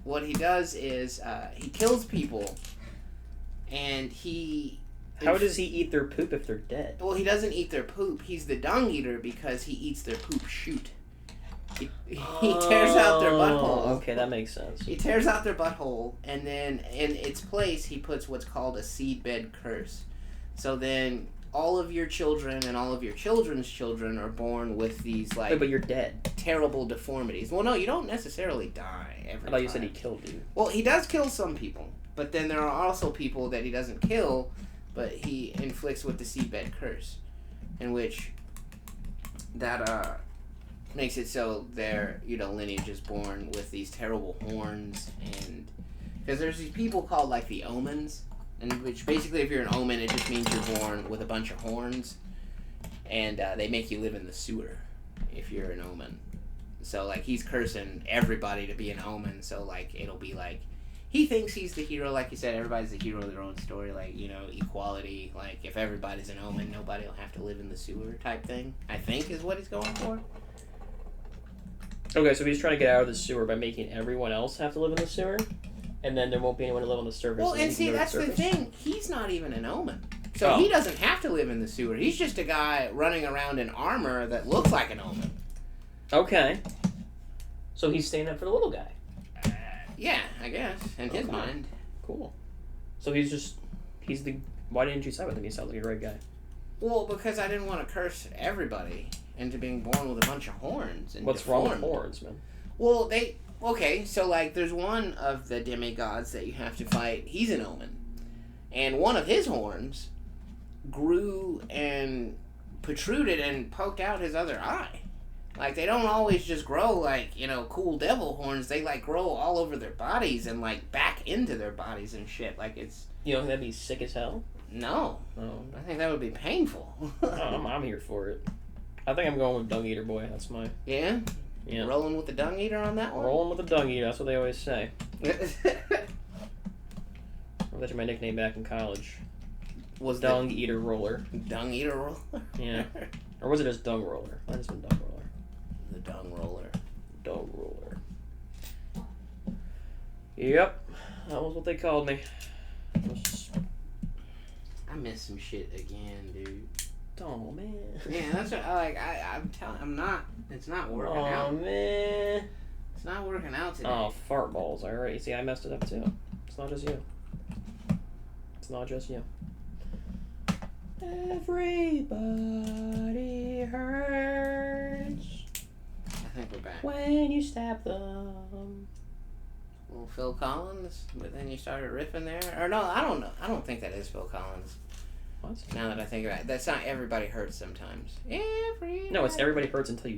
What he does is, he kills people, and he... How does he eat their poop if they're dead? Well, he doesn't eat their poop. He's the dung eater because he eats their poop shoot. He tears out their butthole. Okay, that makes sense. He tears out their butthole, and then in its place, he puts what's called a seedbed curse. So then, all of your children and all of your children's children are born with these, like... Wait, but you're dead. Terrible deformities. Well, no, you don't necessarily die every time. I thought you said he killed you. Well, he does kill some people. But then there are also people that he doesn't kill, but he inflicts with the seedbed curse. In which, that, makes it so their, lineage is born with these terrible horns, and... Because there's these people called, like, the omens, and which, basically, if you're an omen, it just means you're born with a bunch of horns, and, they make you live in the sewer, if you're an omen. So, like, he's cursing everybody to be an omen, so, like, it'll be, like, he thinks he's the hero, like you said, everybody's the hero of their own story, like, equality, like, if everybody's an omen, nobody will have to live in the sewer type thing, I think is what he's going for. Okay, so he's trying to get out of the sewer by making everyone else have to live in the sewer, and then there won't be anyone to live on the surface. Well, and see, that's the thing. He's not even an omen. So he doesn't have to live in the sewer. He's just a guy running around in armor that looks like an omen. Okay. So he's staying up for the little guy. Yeah, I guess, in his mind. Cool. So he's the... Why didn't you side with him? He sounds like a great guy. Well, because I didn't want to curse everybody. into being born with a bunch of horns. And What's wrong with horns, man? Well, okay, so like there's one of the demigods that you have to fight. He's an omen. And one of his horns grew and protruded and poked out his other eye. Like, they don't always just grow, like, cool devil horns. They, like, grow all over their bodies and, like, back into their bodies and shit. Like, it's... You don't think that'd be sick as hell? No. Oh. I think that would be painful. I'm here for it. I think I'm going with Dung Eater Boy. That's my... Yeah? Yeah. Rolling with the Dung Eater on that one? Rolling with the Dung Eater. That's what they always say. That's my nickname back in college. Was Dung Eater Roller. Dung Eater Roller? Yeah. Or was it just Dung Roller? Might have been Dung Roller. The Dung Roller. Dung Roller. Yep. That was what they called me. I missed some shit again, dude. Oh, man. Yeah, that's what I'm telling... It's not working out. Oh, man. It's not working out today. Oh, fart balls. Alright. See, I messed it up, too. It's not just you. It's not just you. Everybody hurts. I think we're back. When you stab them. Well, Phil Collins, but then you started riffing there. Or no, I don't know. I don't think that is Phil Collins. What? Now that I think about it, that's not Everybody Hurts Sometimes. Everybody. No, it's Everybody Hurts until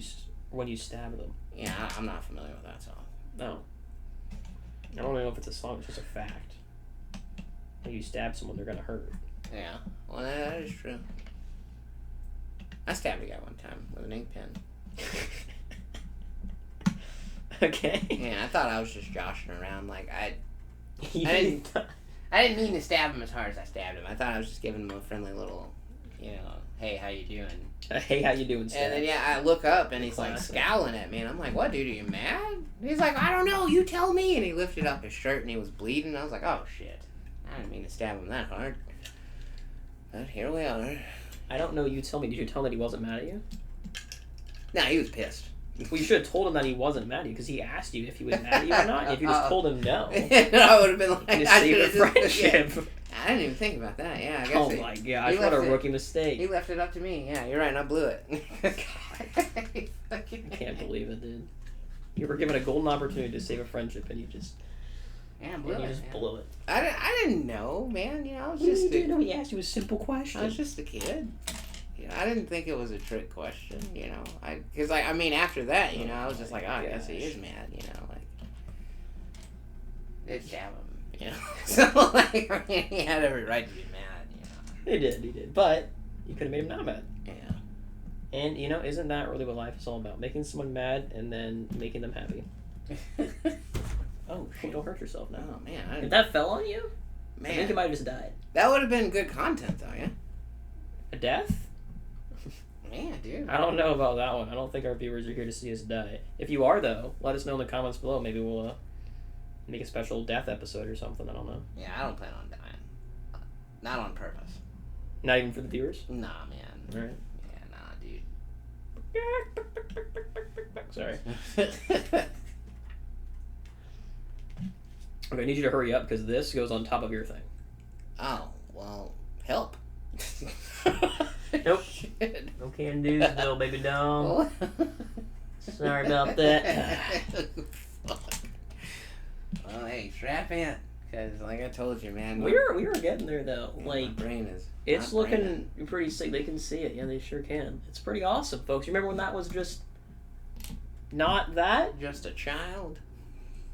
when you stab them. Yeah, I'm not familiar with that song. No. I don't know if it's a song. It's just a fact. When you stab someone, they're gonna hurt. Yeah, well, that is true. I stabbed a guy one time with an ink pen. Okay. Yeah, I thought I was just joshing around. Like I didn't didn't mean to stab him as hard as I stabbed him. I thought I was just giving him a friendly little, hey, how you doing? Hey, how you doing, stab? And then I look up and he's like Classic. scowling at me, and I'm like, "What, dude? Are you mad?" He's like, "I don't know. You tell me." And he lifted up his shirt and he was bleeding. I was like, "Oh shit! I didn't mean to stab him that hard." But here we are. I don't know. You tell me. Did you tell him that he wasn't mad at you? Nah, he was pissed. Well, you should have told him that he wasn't mad at you because he asked you if he was mad at you or not. If you just told him no, I would have been like, just I save the should've friendship. Yeah. I didn't even think about that. Yeah, I guess. Oh my gosh, what a rookie mistake. He left it up to me. Yeah, you're right, and I blew it. I can't believe it, dude. You were given a golden opportunity to save a friendship, and you just blew it. I didn't know, man. I was You just. didn't know he asked you a simple question. I was just a kid. I didn't think it was a trick question. Because after that, I was just like, oh, I guess he is mad. It's stab him. So he had every right to be mad. He did, but you could have made him not mad. Yeah. And isn't that really what life is all about? Making someone mad and then making them happy. Oh, shit, don't hurt yourself now. Oh man, If that fell on you, man, I think you might have just died. That would have been good content, though. Yeah. A death? Yeah, dude. I don't know about that one. I don't think our viewers are here to see us die. If you are, though, let us know in the comments below. Maybe we'll make a special death episode or something. I don't know. Yeah, I don't plan on dying. Not on purpose. Not even for the viewers? Nah, man. All right. Yeah, nah, dude. Sorry. Okay, I need you to hurry up because this goes on top of your thing. Oh, well, help. Nope. No can do's, no baby doll. Sorry about that. Fuck. Well, hey, strap in. Because, like I told you, man. We were getting there, though. My brain is... It's looking pretty sick. They can see it. Yeah, they sure can. It's pretty awesome, folks. You remember when that was just not that? Just a child.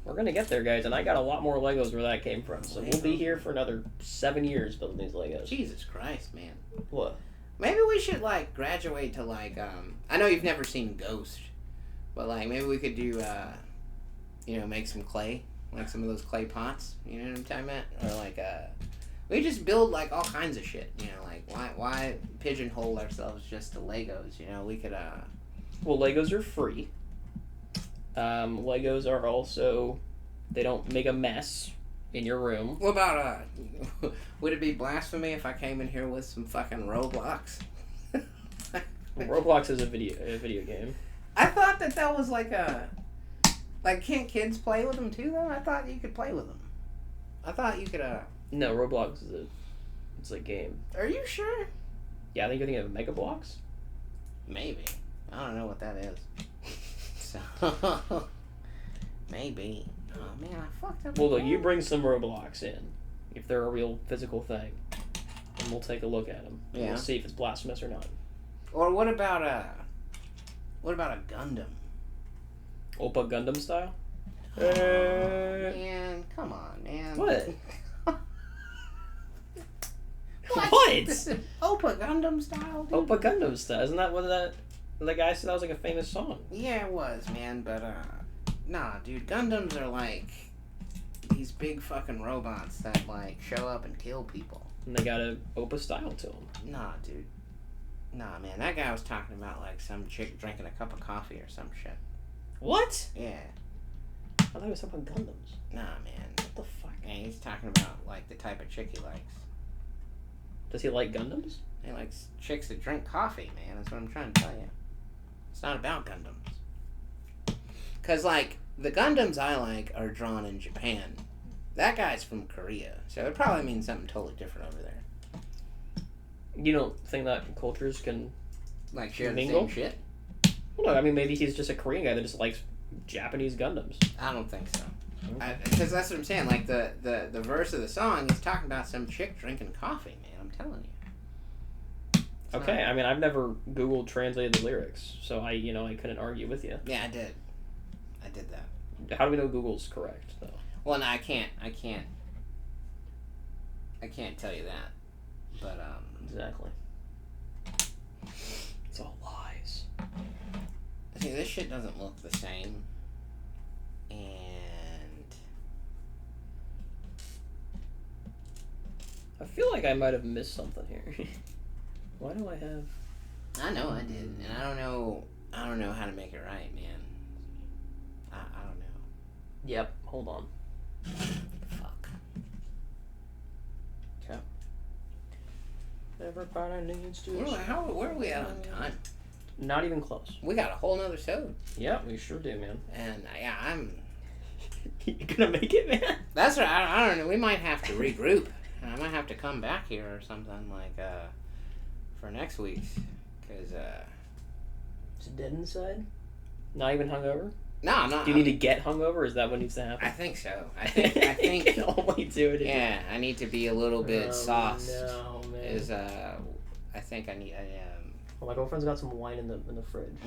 We're going to get there, guys. And I got a lot more Legos where that came from. So we'll be here for another 7 years building these Legos. Jesus Christ, man. What? Maybe we should, graduate to, I know you've never seen Ghost. But, maybe we could do, make some clay. Like some of those clay pots. You know what I'm talking about? Or, we just build, all kinds of shit. Why pigeonhole ourselves just to Legos? We could, Well, Legos are free. Legos are also... They don't make a mess in your room. What about, would it be blasphemy if I came in here with some fucking Roblox? Roblox is a video game. I thought that was can't kids play with them too, though? I thought you could play with them. I thought you could, No, Roblox is it's a game. Are you sure? Yeah, I think you're thinking of Mega Bloks. Maybe. I don't know what that is. So, maybe. Oh, man, I fucked up. Well, look, you bring some Roblox in, if they're a real physical thing, and we'll take a look at them. And we'll see if it's blasphemous or not. Or what about a Gundam? Oppa Gundam style? Oh, man, come on, man. What? What? What? Oppa Gundam style, dude? Oppa Gundam style. Isn't that what the guy said that was like a famous song? Yeah, it was, man, but, nah, dude, Gundams are like these big fucking robots that, like, show up and kill people. And they got a Oppa style to them. Nah, dude. Nah, man, that guy was talking about, like, some chick drinking a cup of coffee or some shit. What? Yeah. I thought he was talking about Gundams. Nah, man. What the fuck? Yeah, he's talking about, like, the type of chick he likes. Does he like Gundams? He likes chicks that drink coffee, man. That's what I'm trying to tell you. It's not about Gundams. Because, like, the Gundams I like are drawn in Japan. That guy's from Korea, so it probably means something totally different over there. You don't think that cultures can, Like, share mingle? the same shit? Well, no, I mean, maybe he's just a Korean guy that just likes Japanese Gundams. I don't think so. Okay. Because that's what I'm saying. Like, the verse of the song, he's talking about some chick drinking coffee, man. I'm telling you. It's Okay, not... I mean, I've never Googled translated the lyrics, so I couldn't argue with you. Yeah, I did. I did that. How do we know Google's correct, though? Well, no, I can't tell you that. But, Exactly. It's all lies. see, this shit doesn't look the same. And... I feel like I might have missed something here. Why do I have... I know I did. And I don't know how to make it right, man. I don't know. Yep, hold on. Fuck. Okay. Everybody needs to... Where are we at on time? Not even close. We got a whole nother show. Yeah, we sure do, man. And, yeah, I'm... You gonna make it, man? That's right. I don't know. We might have to regroup. I might have to come back here or something, like, for next week's. Because, Is it dead inside? Not even hungover? No, I'm not. Do you need to get hungover? Is that what needs to happen? I think so. I think... You can only do it. Yeah, I need to be a little bit sauced. No, man. I think I need... Well, my girlfriend's got some wine in the fridge.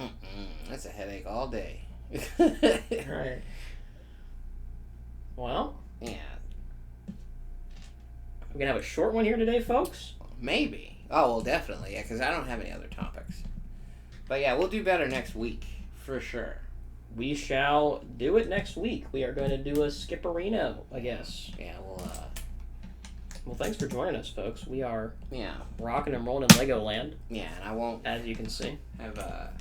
That's a headache all day. Right. Well, Yeah, we're gonna have a short one here today, folks. maybe. Oh, well, definitely. Yeah, because I don't have any other topics. But yeah, we'll do better next week, for sure. We shall do it next week. We are going to do a skipperino, I guess. Yeah, Well, thanks for joining us, folks. We are yeah, rocking and rolling in Legoland, yeah, and I won't as you can see. have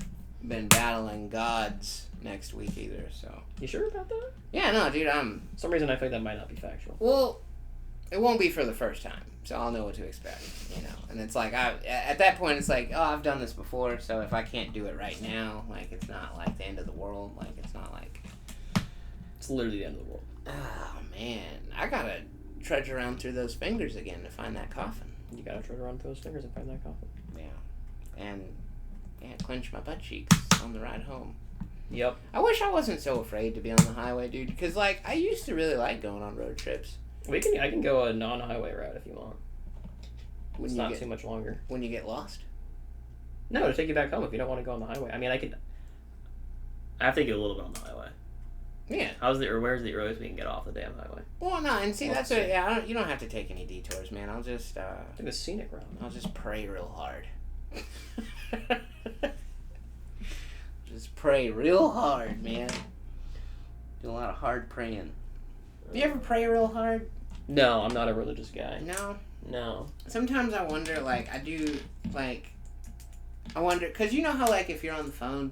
been battling gods next week either, so. You sure about that? Yeah, no, dude, For some reason, I think that might not be factual. well, it won't be for the first time, so I'll know what to expect, And it's like, at that point, it's like, oh, I've done this before, so if I can't do it right now, like, it's not like the end of the world, like, it's not like... It's literally the end of the world. Oh, man, I gotta trudge around through those fingers again to find that coffin. You gotta try to run through those fingers and find that coffin. Yeah, and, clench my butt cheeks on the ride home. Yep. I wish I wasn't so afraid to be on the highway, dude, because, like, I used to really like going on road trips. I can go a non-highway route if you want. It's not too much longer. When you get lost? No, to take you back home if you don't want to go on the highway. I mean, I have to get a little bit on the highway. Yeah. Where's the earliest we can get off the damn highway? Well, no, and see, that's what, you don't have to take any detours, man. I'll just, Take a scenic route. I'll just pray real hard. Just pray real hard, man. Do a lot of hard praying. Do you ever pray real hard? No, I'm not a religious guy. No? No. Sometimes I wonder, like, I wonder, because you know how, like, if you're on the phone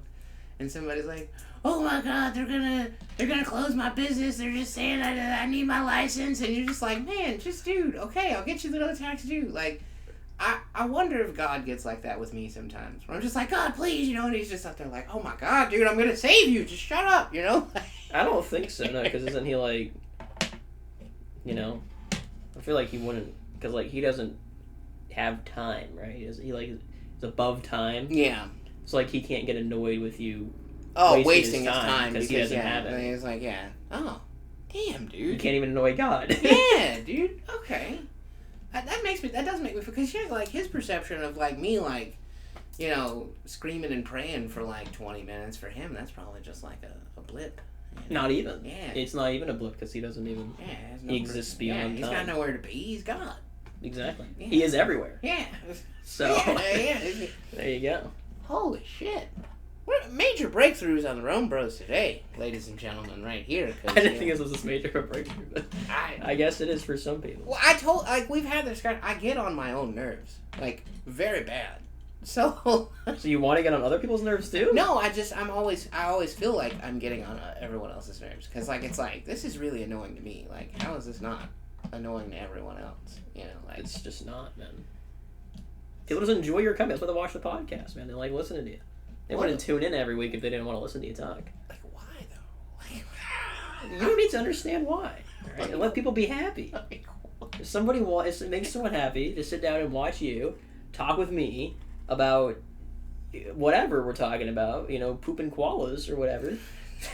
and somebody's like, oh my god, they're gonna close my business, they're just saying I need my license, and you're just like, man, just dude, okay, I'll get you the no tax due. Like, I wonder if God gets like that with me sometimes, where I'm just like, God, please, and he's just out there like, oh my god, dude, I'm gonna save you, just shut up, I don't think so, no, because isn't he like, I feel like he wouldn't, because like he doesn't have time, right? He's above time. Yeah. So like he can't get annoyed with you. Wasting his time because he doesn't have it. And he's like, yeah. Oh, damn, dude. You can't even annoy God. Yeah, dude. Okay. That does make me feel, because like his perception of like me, like, you know, screaming and praying for like 20 minutes, for him that's probably just like a blip. You know? Not even. Yeah. It's not even a blip because he doesn't even. Yeah. He exists beyond time. He's got nowhere to be. He's God. Exactly. Yeah. He is everywhere. Yeah. So. Yeah. There you go. Holy shit. What major breakthroughs on the RomeBros today, ladies and gentlemen, right here. I didn't think this was this major of a breakthrough, but I guess it is for some people. Well, we've had this guy, I get on my own nerves, like, very bad. So you want to get on other people's nerves too? No, I always feel like I'm getting on everyone else's nerves, because, like, it's like, this is really annoying to me. Like, how is this not annoying to everyone else? You know, like. It's just not, man. People just enjoy your comments when they watch the podcast, man. They like listening to you. They wouldn't tune in every week if they didn't want to listen to you talk. Like, why, though? Like, you don't need to understand why. All right? And let people be happy. If somebody it makes someone happy to sit down and watch you talk with me about whatever we're talking about, you know, pooping koalas or whatever,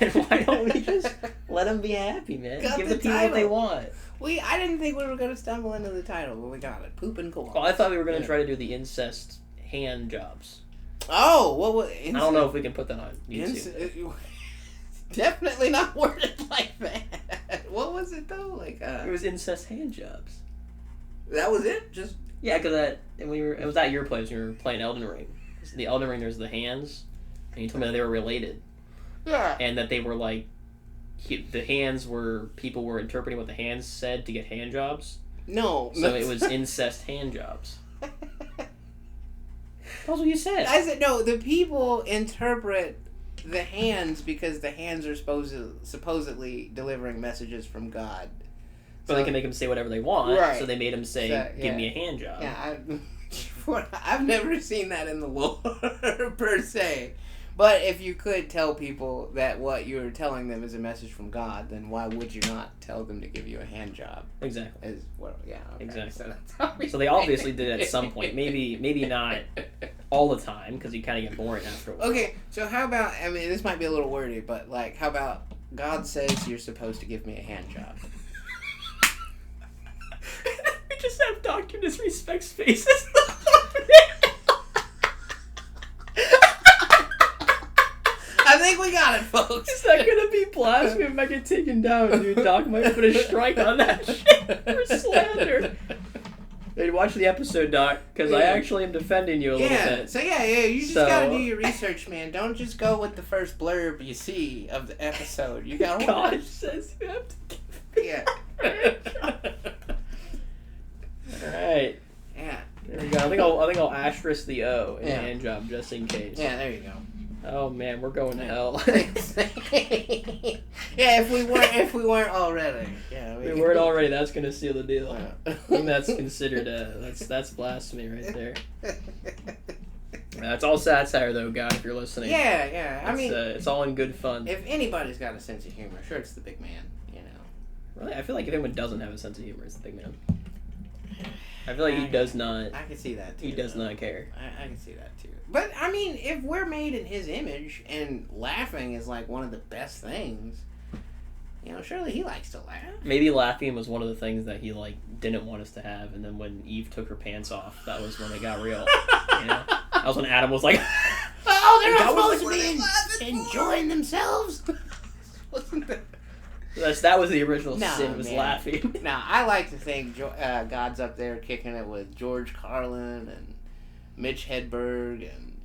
then why don't we just let them be happy, man? Give the people what they want. I didn't think we were going to stumble into the title, but we got it. Pooping koalas. Well, I thought we were going to try to do the incest hand jobs. Oh, what was... I don't know if we can put that on YouTube. Definitely not worded like that. What was it, though? Like, it was incest hand jobs. That was it? Just... Yeah, because it was at your place when we were playing Elden Ring. The Elden Ring, there's the hands, and you told me that they were related. Yeah. And that they were like... the hands were... People were interpreting what the hands said to get hand jobs. No. So it was incest hand jobs. That's what you said. I said, no, the people interpret the hands because the hands are supposedly delivering messages from God. So they can make them say whatever they want, right. So they made him say, give me a hand job. Yeah, I've never seen that in the lore, per se. But if you could tell people that what you're telling them is a message from God, then why would you not tell them to give you a hand job? Exactly. Okay. Exactly. So they obviously did it at some point. Maybe not all the time, because you kind of get boring after a while. Okay, so how about, I mean, this might be a little wordy, but, like, how about God says you're supposed to give me a hand job? We just have Dr. Disrespect's faces. I think we got it, folks. Is that gonna be blasphemy if I get taken down, dude? Doc might put a strike on that shit for slander. Hey, watch the episode, Doc, because I actually am defending you a little bit. So you just gotta do your research, man. Don't just go with the first blurb you see of the episode. You gotta God watch. says you have to give me Alright. Yeah. There we go. I think I'll asterisk the O in hand job just in case. Yeah, there you go. Oh man, we're going to hell. Yeah, if we weren't already. Yeah, we weren't already. That's gonna seal the deal. I think that's considered that's blasphemy right there. It's all satire though, God, if you're listening. Yeah. I mean, it's all in good fun. If anybody's got a sense of humor, sure, it's the big man. You know. Really, I feel like if anyone doesn't have a sense of humor, it's the big man. I feel like he does not. I can see that too. He does not care. I can see that too. But I mean, if we're made in his image and laughing is like one of the best things, you know, surely he likes to laugh. Maybe laughing was one of the things that he like didn't want us to have, and then when Eve took her pants off, that was when it got real. You know? That was when Adam was like, "Oh, they're not supposed to be enjoying themselves." Wasn't that? That was the original sin, was laughing. Now, I like to think God's up there kicking it with George Carlin and Mitch Hedberg, and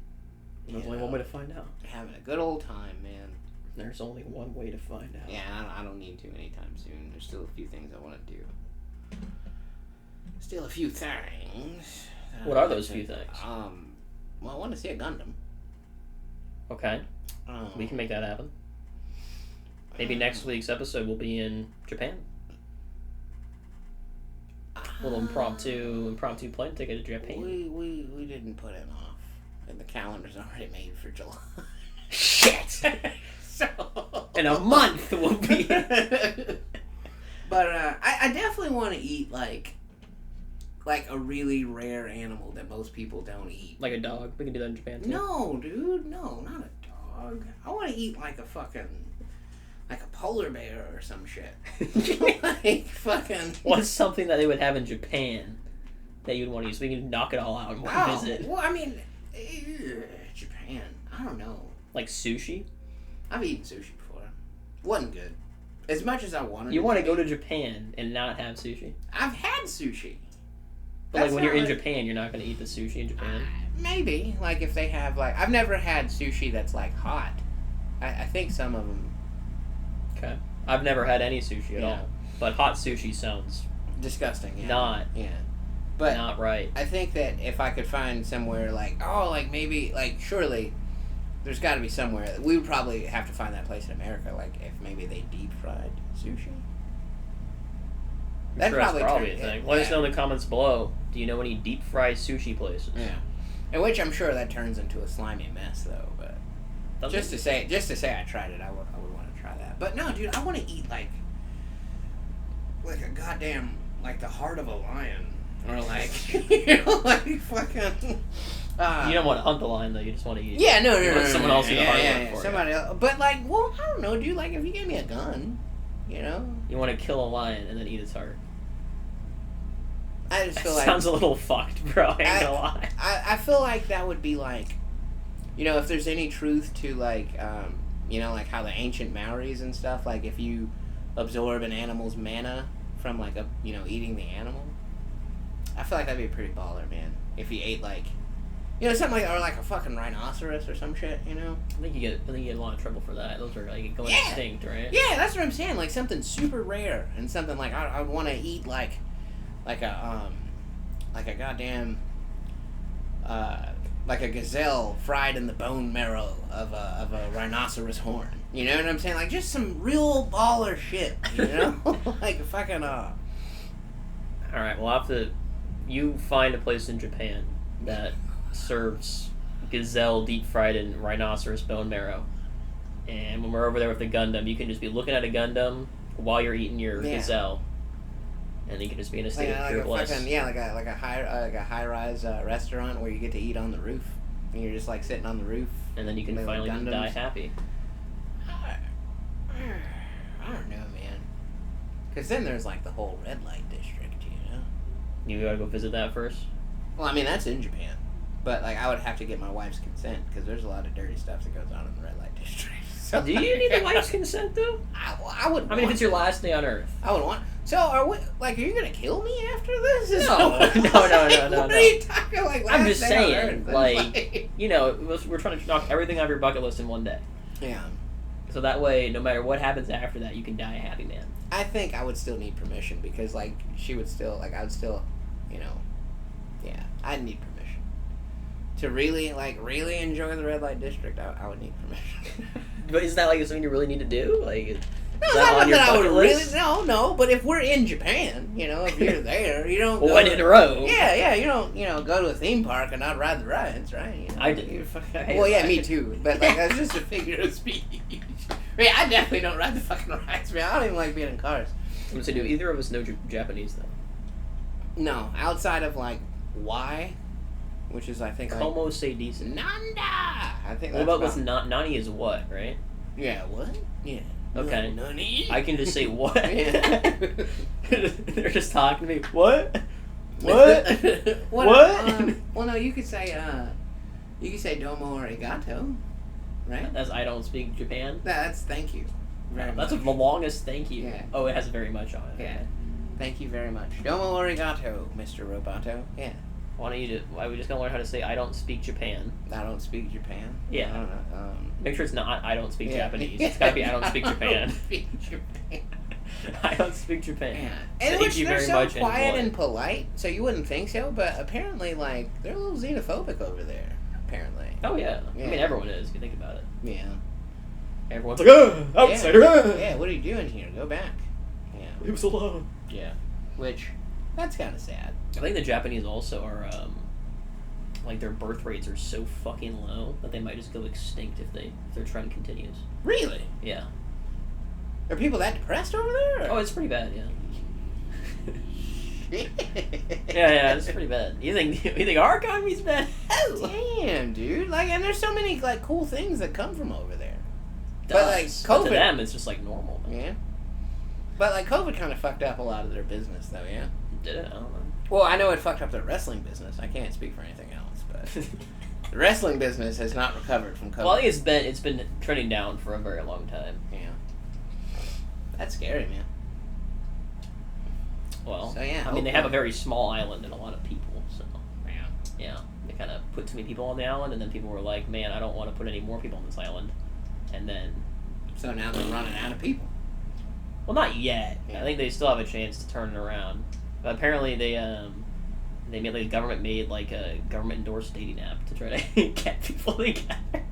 there's only one way to find out. Having a good old time, man. There's only one way to find out. Yeah, I don't need to anytime soon. There's still a few things I want to do. Still a few things. What are those few things? Well, I want to see a Gundam. Okay. We can make that happen. Maybe next week's episode will be in Japan. A little impromptu plane ticket to Japan. We didn't put it off, and the calendar's already made for July. Shit. So in a month we'll be. But I definitely want to eat like like a really rare animal that most people don't eat. Like a dog. We can do that in Japan too. No, dude. No, not a dog. I want to eat like a fucking... like a polar bear or some shit. Like fucking... What's something that they would have in Japan that you'd want to use? So we can knock it all out in one visit. Well, I mean... Japan. I don't know. Like sushi? I've eaten sushi before. Wasn't good. As much as I wanted. You want to go to Japan and not have sushi? I've had sushi. But like when you're in Japan, you're not going to eat the sushi in Japan? Maybe. Like if they have like... I've never had sushi that's like hot. I think some of them... Okay. I've never had any sushi at all. But hot sushi sounds... disgusting, yeah. Not. Yeah. But not right. I think that if I could find somewhere like... Oh, like maybe... Like surely... There's got to be somewhere. We would probably have to find that place in America. Like if maybe they deep fried sushi. That's probably a thing. Let us know in the comments below. Do you know any deep fried sushi places? Yeah. In which I'm sure that turns into a slimy mess though. But just to say I tried it, I would want to try that. But no, dude, I want to eat like a goddamn like the heart of a lion or like like fucking. You don't want to hunt the lion though. You just want to eat. Yeah, no. Someone else eat the hard one for somebody you. else. But like, well, I don't know, dude. Like, if you gave me a gun, you know. You want to kill a lion and then eat its heart. I just feel like sounds a little fucked, bro. I ain't gonna lie. I feel like that would be like, you know, if there's any truth to like, you know, like how the ancient Maoris and stuff, like if you absorb an animal's mana from like eating the animal, I feel like that'd be a pretty baller, man. If you ate like, you know, something like, or like a fucking rhinoceros or some shit, you know. I think you get in a lot of trouble for that. Those are like going extinct, right? Yeah, that's what I'm saying. Like something super rare and something like I want to eat like a goddamn like a gazelle fried in the bone marrow of a rhinoceros horn. You know what I'm saying? Like just some real baller shit. You know, like fucking All right, we'll have to. You find a place in Japan that serves gazelle deep fried in rhinoceros bone marrow, and when we're over there with the Gundam, you can just be looking at a Gundam while you're eating your gazelle. And you can just be in a state of pure bliss. Like a high rise restaurant where you get to eat on the roof, and you're just like sitting on the roof. And then you can finally die happy. I don't know, man. Because then there's like the whole red light district, you know. You gotta go visit that first. Well, I mean that's in Japan, but like I would have to get my wife's consent because there's a lot of dirty stuff that goes on in the red light district. So, do you need the wife's consent though? I would. I mean, if it's your last day on Earth, I would want. So, are you gonna kill me after this? No. What are you talking like? I'm just saying, like, you know, we're trying to knock everything off your bucket list in one day. Yeah. So that way, no matter what happens after that, you can die a happy man. I think I would still need permission because, like, she would still, like, I would still, you know, yeah, I'd need permission. To really enjoy the red light district, I would need permission. But is that, like, something you really need to do? Like, no, it's not that I would list? No, but if we're in Japan, you know, if you're there, you don't One in a row. Yeah, you don't, go to a theme park and not ride the rides, right? You know, I do. Well, yeah, me too, but, like, that's just a figure of speech. I mean, I definitely don't ride the fucking rides, man. I don't even like being in cars. I'm saying, do either of us know Japanese, though? No, outside of, like, Y, which is, I think, like... Como se dice? Nanda! I think what about this nani is what, right? Yeah, what? Yeah. Okay. Nani? I can just say what? Yeah. They're just talking to me. What? What? What? Well, no, you could say domo arigato, right? That's I don't speak Japan. That's thank you. That's the longest thank you. Yeah. Oh, it has very much on it. Yeah. Thank you very much. Domo arigato, Mr. Roboto. Yeah. Why are we just gonna learn how to say I don't speak Japan? I don't speak Japan? Yeah. I don't know. Make sure it's not I don't speak Japanese. It's gotta be I don't speak Japan. I don't speak Japan. I don't speak Japan. Yeah. And Thank you they're very so much quiet and polite, so you wouldn't think so, but apparently, like, they're a little xenophobic over there, apparently. Oh, yeah. I mean, everyone is, if you think about it. Yeah. Everyone's like, outsider! Yeah, what are you doing here? Go back. Yeah. Leave us alone. Yeah. Which, that's kind of sad. I think the Japanese also are, like, their birth rates are so fucking low that they might just go extinct if their trend continues. Really? Yeah. Are people that depressed over there? Oh, it's pretty bad, yeah. Yeah, it's pretty bad. You think our economy's bad? Damn, dude. Like, and there's so many like cool things that come from over there. But like COVID, but to them, it's just like normal. Man. Yeah. But like COVID kind of fucked up a lot of their business, though. Yeah. Did it? I don't know. Well, I know it fucked up their wrestling business. I can't speak for anything else, but the wrestling business has not recovered from COVID. Well, I think it's been trending down for a very long time. Yeah. That's scary, man. Well, so, yeah, I mean, they have a very small island and a lot of people, so yeah, they kind of put too many people on the island, and then people were like, "Man, I don't want to put any more people on this island," and then so now they're running out of people. Well, not yet. Yeah. I think they still have a chance to turn it around, but apparently the government made like a government endorsed dating app to try to get people together.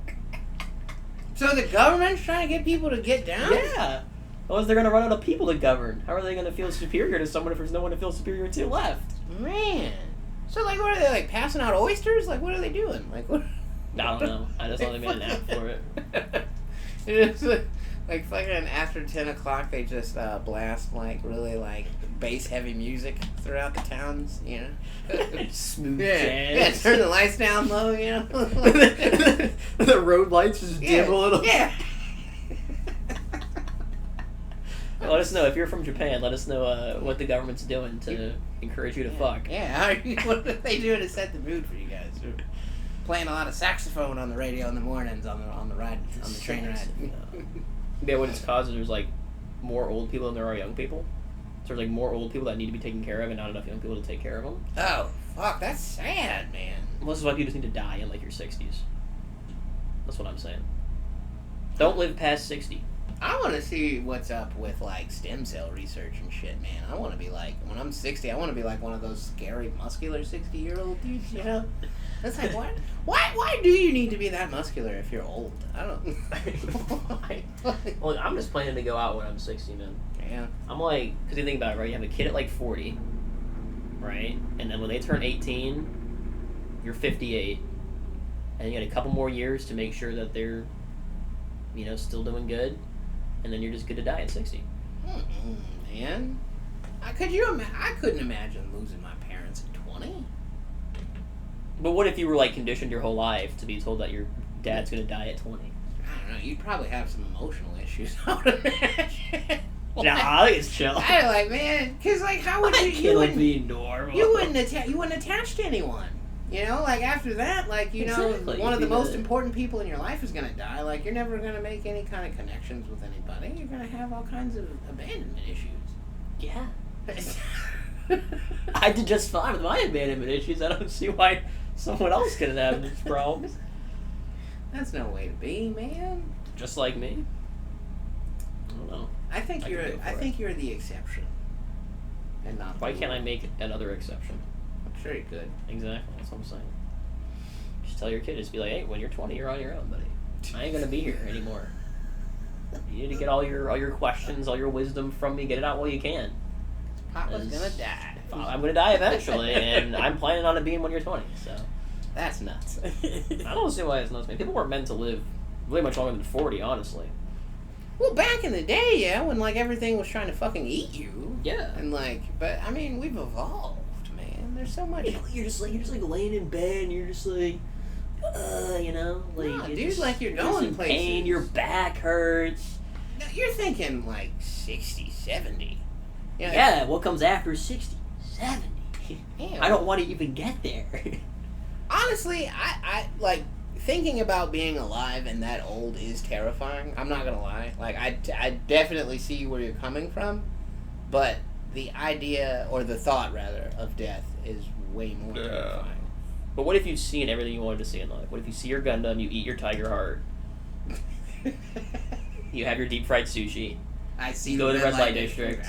So the government's trying to get people to get down? Yeah. Otherwise, they're going to run out of people to govern. How are they going to feel superior to someone if there's no one to feel superior to left? Man. So, like, what are they, like, passing out oysters? Like, what are they doing? Like, what? I don't know. I just know they made an app for it. It's like fucking after 10 o'clock, they just blast, like, really, like, bass-heavy music throughout the towns, you know? Smooth jazz. Yeah, turn the lights down low, you know? The road lights just dim a little. Yeah. Let us know if you're from Japan. Let us know what the government's doing to encourage you to fuck. Yeah, what are they doing to set the mood for you guys? We're playing a lot of saxophone on the radio in the mornings on the ride on the train ride. Yeah, what it's caused is there's like more old people than there are young people. So there's like more old people that need to be taken care of, and not enough young people to take care of them. Oh fuck, that's sad, man. Well, this is why people just need to die in like your 60s. That's what I'm saying. Don't live past 60. I want to see what's up with, like, stem cell research and shit, man. I want to be like, when I'm 60, I want to be like one of those scary, muscular 60-year-old dudes, you know? That's like, what? Why do you need to be that muscular if you're old? I don't... Well, I'm just planning to go out when I'm 60, man. Yeah. I'm like, because you think about it, right? You have a kid at, like, 40, right? And then when they turn 18, you're 58. And you got a couple more years to make sure that they're, you know, still doing good. And then you're just good to die at 60. Man. I couldn't imagine losing my parents at 20. But what if you were, like, conditioned your whole life to be told that your dad's going to die at 20? I don't know. You'd probably have some emotional issues, I would imagine. Nah, I think it's chill. I like, man, because, like, how would you... You wouldn't be normal. You wouldn't attach to anyone. You know, like, after that, like, you know, exactly. One of the most important people in your life is going to die. Like, you're never going to make any kind of connections with anybody. You're going to have all kinds of abandonment issues. Yeah. I did just fine with my abandonment issues. I don't see why someone else couldn't have these problems. That's no way to be, man. Just like me. I don't know. I think you're the exception. And not why can't I make another exception? Sure you could. Exactly, that's what I'm saying. Just tell your kid, just be like, hey, when you're 20, you're on your own, buddy. I ain't gonna be here anymore. You need to get all your questions, all your wisdom from me, get it out while you can. Papa's gonna die. I'm gonna die eventually, and I'm planning on it being when you're 20, so. That's nuts. I don't see why it's nuts, man. People weren't meant to live really much longer than 40, honestly. Well, back in the day, yeah, when, like, everything was trying to fucking eat you. Yeah. And, like, but, I mean, we've evolved. There's so much. You're just like laying in bed and you're just like, you know, like nah, dude, like you're going places. Pain, your back hurts. No, you're thinking like 60, 70. You know, yeah, what comes after 60, 70? Damn. I don't want to even get there. Honestly, I like thinking about being alive and that old is terrifying. I'm not gonna lie. Like I definitely see where you're coming from, but the idea, or the thought rather, of death is way more terrifying. But what if you've seen everything you wanted to see in life? What if you see your Gundam, you eat your Tiger Heart, you have your deep fried sushi, you go to the red light district.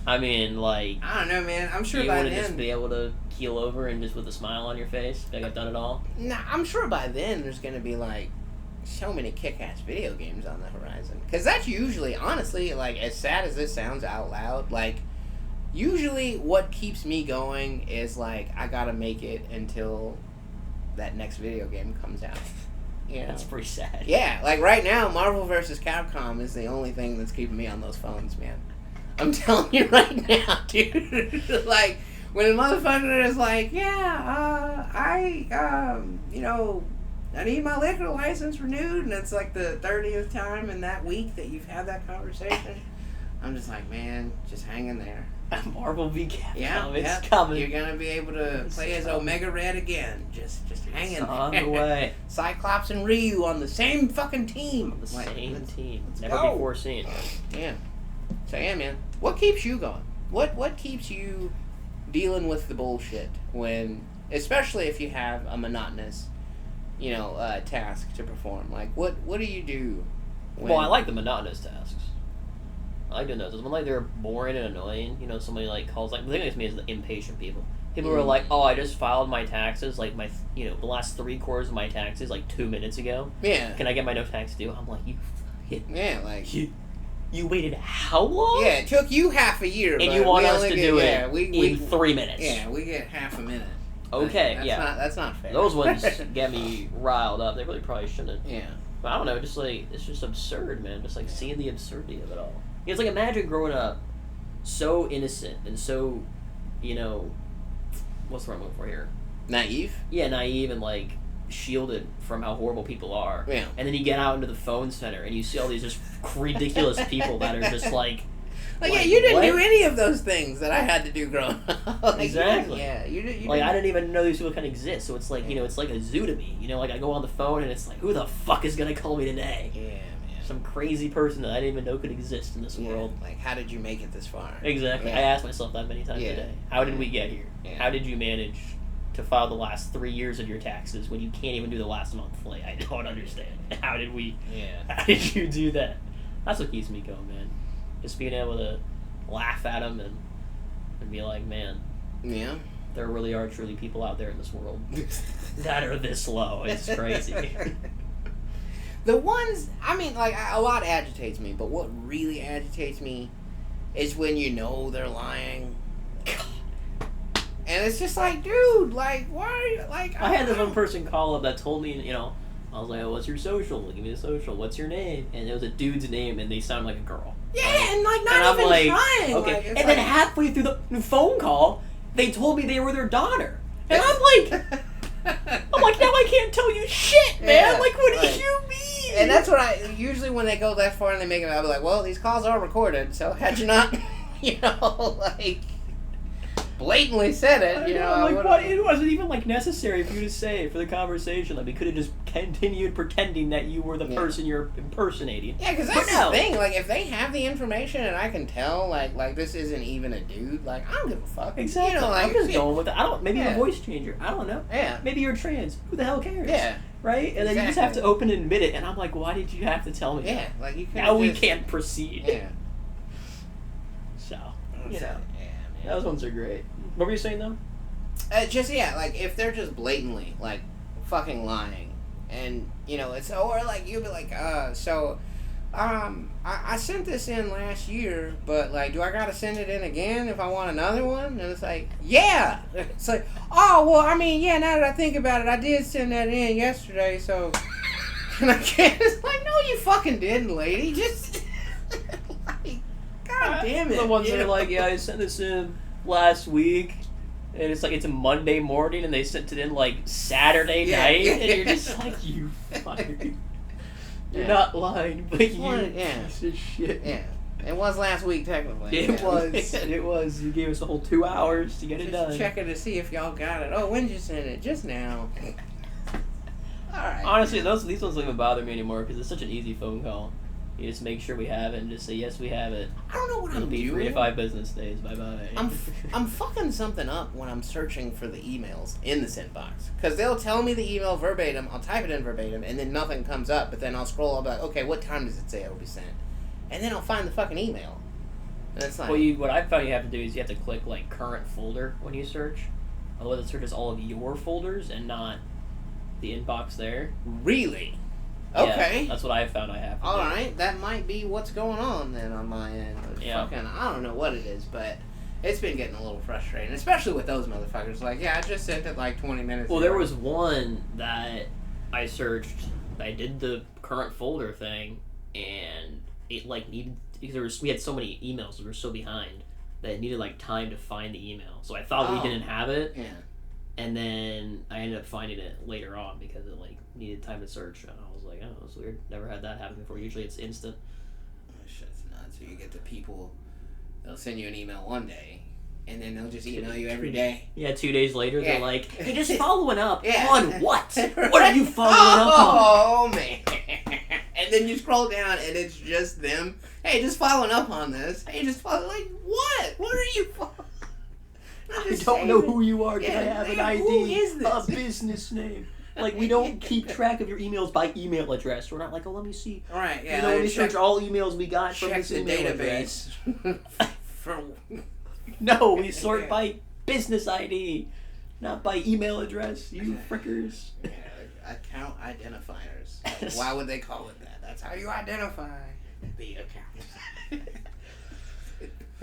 I mean, like, I don't know, man. I'm sure you by wouldn't then just be able to keel over and just with a smile on your face, like I've done it all. Nah, I'm sure by then there's gonna be like so many kick-ass video games on the horizon. Because that's usually, honestly, like, as sad as this sounds out loud, like, usually what keeps me going is, like, I gotta make it until that next video game comes out. You know? That's pretty sad. Yeah, like, right now, Marvel vs. Capcom is the only thing that's keeping me on those phones, man. I'm telling you right now, dude. Like, when a motherfucker is like, yeah, I need my liquor license renewed, and it's like the 30th time in that week that you've had that conversation, I'm just like, man, just hang in there. Marvel v. Capcom, Yeah, it's coming. You're gonna be able to play as Omega Red again. Just hang in there. On the way. Cyclops and Ryu on the same fucking team. On the same team. Never go. before seen. Yeah. So yeah, man. What keeps you going? What keeps you dealing with the bullshit when, especially if you have a monotonous, task to perform? Like, what do you do? Well, I like the monotonous tasks. I like doing those. When they're boring and annoying, somebody calls, the thing that makes me is the impatient people. People are like, oh, I just filed my taxes, the last 3/4 of my taxes 2 minutes ago. Yeah. Can I get my no tax due? I'm like, you waited how long? Yeah, it took you half a year, and but you want we us only to get, do yeah, it we, in 3 minutes. Yeah, we get half a minute. Okay, That's not fair. Those ones get me riled up. They really probably shouldn't. Yeah. But I don't know, it's just absurd, man. Just seeing the absurdity of it all. It's like, imagine growing up so innocent and so, what's the word I'm looking for here? Naive? Yeah, naive and shielded from how horrible people are. Yeah. And then you get out into the phone center and you see all these just ridiculous people that are just yeah, you didn't do any of those things that I had to do growing up. Exactly. You didn't. I didn't even know these people can exist. So it's it's like a zoo to me. I go on the phone and it's like, who the fuck is gonna call me today? Yeah, man. Some crazy person that I didn't even know could exist in this world. Like, how did you make it this far? Exactly. Yeah. I ask myself that many times a day. How did we get here? Yeah. How did you manage to file the last 3 years of your taxes when you can't even do the last monthly? I don't understand. How did we? Yeah. How did you do that? That's what keeps me going, man. Just being able to laugh at them and be like, man. Yeah. There really are truly people out there in this world that are this low. It's crazy. The ones, a lot agitates me, but what really agitates me is when they're lying. And it's just like, dude, why are you, I had this one person call up that told me, I was like, oh, what's your social? Give me a social. What's your name? And it was a dude's name, and they sound like a girl. Yeah, and not even trying. Okay. And then halfway through the phone call, they told me they were their daughter. And I'm like, now I can't tell you shit, man. Yeah, what do you mean? And that's what usually when they go that far and they make it, I'll be like, well, these calls are recorded, so had you not, blatantly said it, it wasn't even necessary for you to say for the conversation. We could have just continued pretending that you were the person you're impersonating. Yeah, because that's the thing. If they have the information and I can tell, this isn't even a dude, I don't give a fuck. Exactly. I'm just going with it. Maybe you're a voice changer. I don't know. Yeah. Maybe you're trans. Who the hell cares? Yeah. Right? And then you just have to open and admit it. And I'm like, why did you have to tell me that? Yeah. You now we can't proceed. Yeah. So, Yeah, man. Those ones are great. What were you saying, though? If they're just blatantly, fucking lying. And, it's, or, you'll be like, I sent this in last year, but, do I gotta send it in again if I want another one? And it's like, yeah! It's like, oh, well, now that I think about it, I did send that in yesterday, so... And I can't, it's like, no, you fucking didn't, lady. Just, God damn it. The ones that are like, yeah, I sent this in last week, and it's it's a Monday morning, and they sent it in Saturday night, and you're just like, you fucker. You're not lying, but piece of shit. Yeah. It was last week, technically. It was. It was. You gave us the whole 2 hours to get it done. Just checking to see if y'all got it. Oh, when did you send it? Just now. Alright. Honestly, these ones don't even bother me anymore because it's such an easy phone call. You just make sure we have it and just say, yes, we have it. I don't know what It'll I'm be doing. 3 to 5 business days. Bye-bye. I'm fucking something up when I'm searching for the emails in the sent box. Because they'll tell me the email verbatim, I'll type it in verbatim, and then nothing comes up. But then I'll scroll, I'll be like, okay, what time does it say it'll be sent? And then I'll find the fucking email. And it's like... Well, what I found you have to do is you have to click, current folder when you search. Otherwise, it searches all of your folders and not the inbox there. Really? Okay. Yeah, that's what I found I have to do. Alright, that might be what's going on then on my end. Fucking, I don't know what it is, but it's been getting a little frustrating, especially with those motherfuckers. I just sent it 20 minutes ago. Well, there was one that I searched, I did the current folder thing, and it like needed because we had so many emails, we were so behind that it needed like time to find the email. So I thought we didn't have it. Yeah. And then I ended up finding it later on because it like needed time to search, and I was like, oh, that's weird. Never had that happen before. Usually it's instant. Oh, shit's nuts. So you get the people, they'll send you an email one day, and then they'll just email you every day. Yeah, 2 days later, Yeah. they're like, hey, just following up Yeah. on what? What are you following up on? Oh, man. And then you scroll down, and it's just them. Hey, just following up on this. Hey, just follow. Like, what? What are you following? I don't know who you are because I have an ID. Who is this? A business name. Like, we don't keep track of your emails by email address. We're not like, oh, let me see. All right, yeah. You know, let me search all emails we got from check this the email database. address. No, we sort by business ID, not by email address. You frickers. Yeah, account identifiers. Why would they call it that? That's how you identify the account.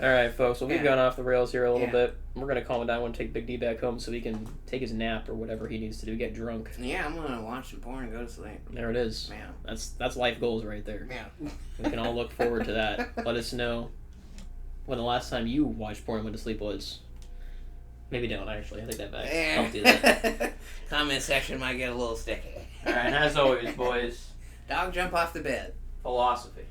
All right, folks. Well, we've Yeah. gone off the rails here a little Yeah. bit. We're gonna calm it down and take Big D back home so he can take his nap or whatever he needs to do, get drunk. Yeah, I'm gonna watch some porn and go to sleep. There it is. Yeah. That's life goals right there. Yeah. We can all look forward to that. Let us know when the last time you watched porn and went to sleep was. Maybe don't, actually. I take that back. Don't do that. Comment section might get a little sticky. All right, and as always, boys, Dog jump off the bed. philosophy.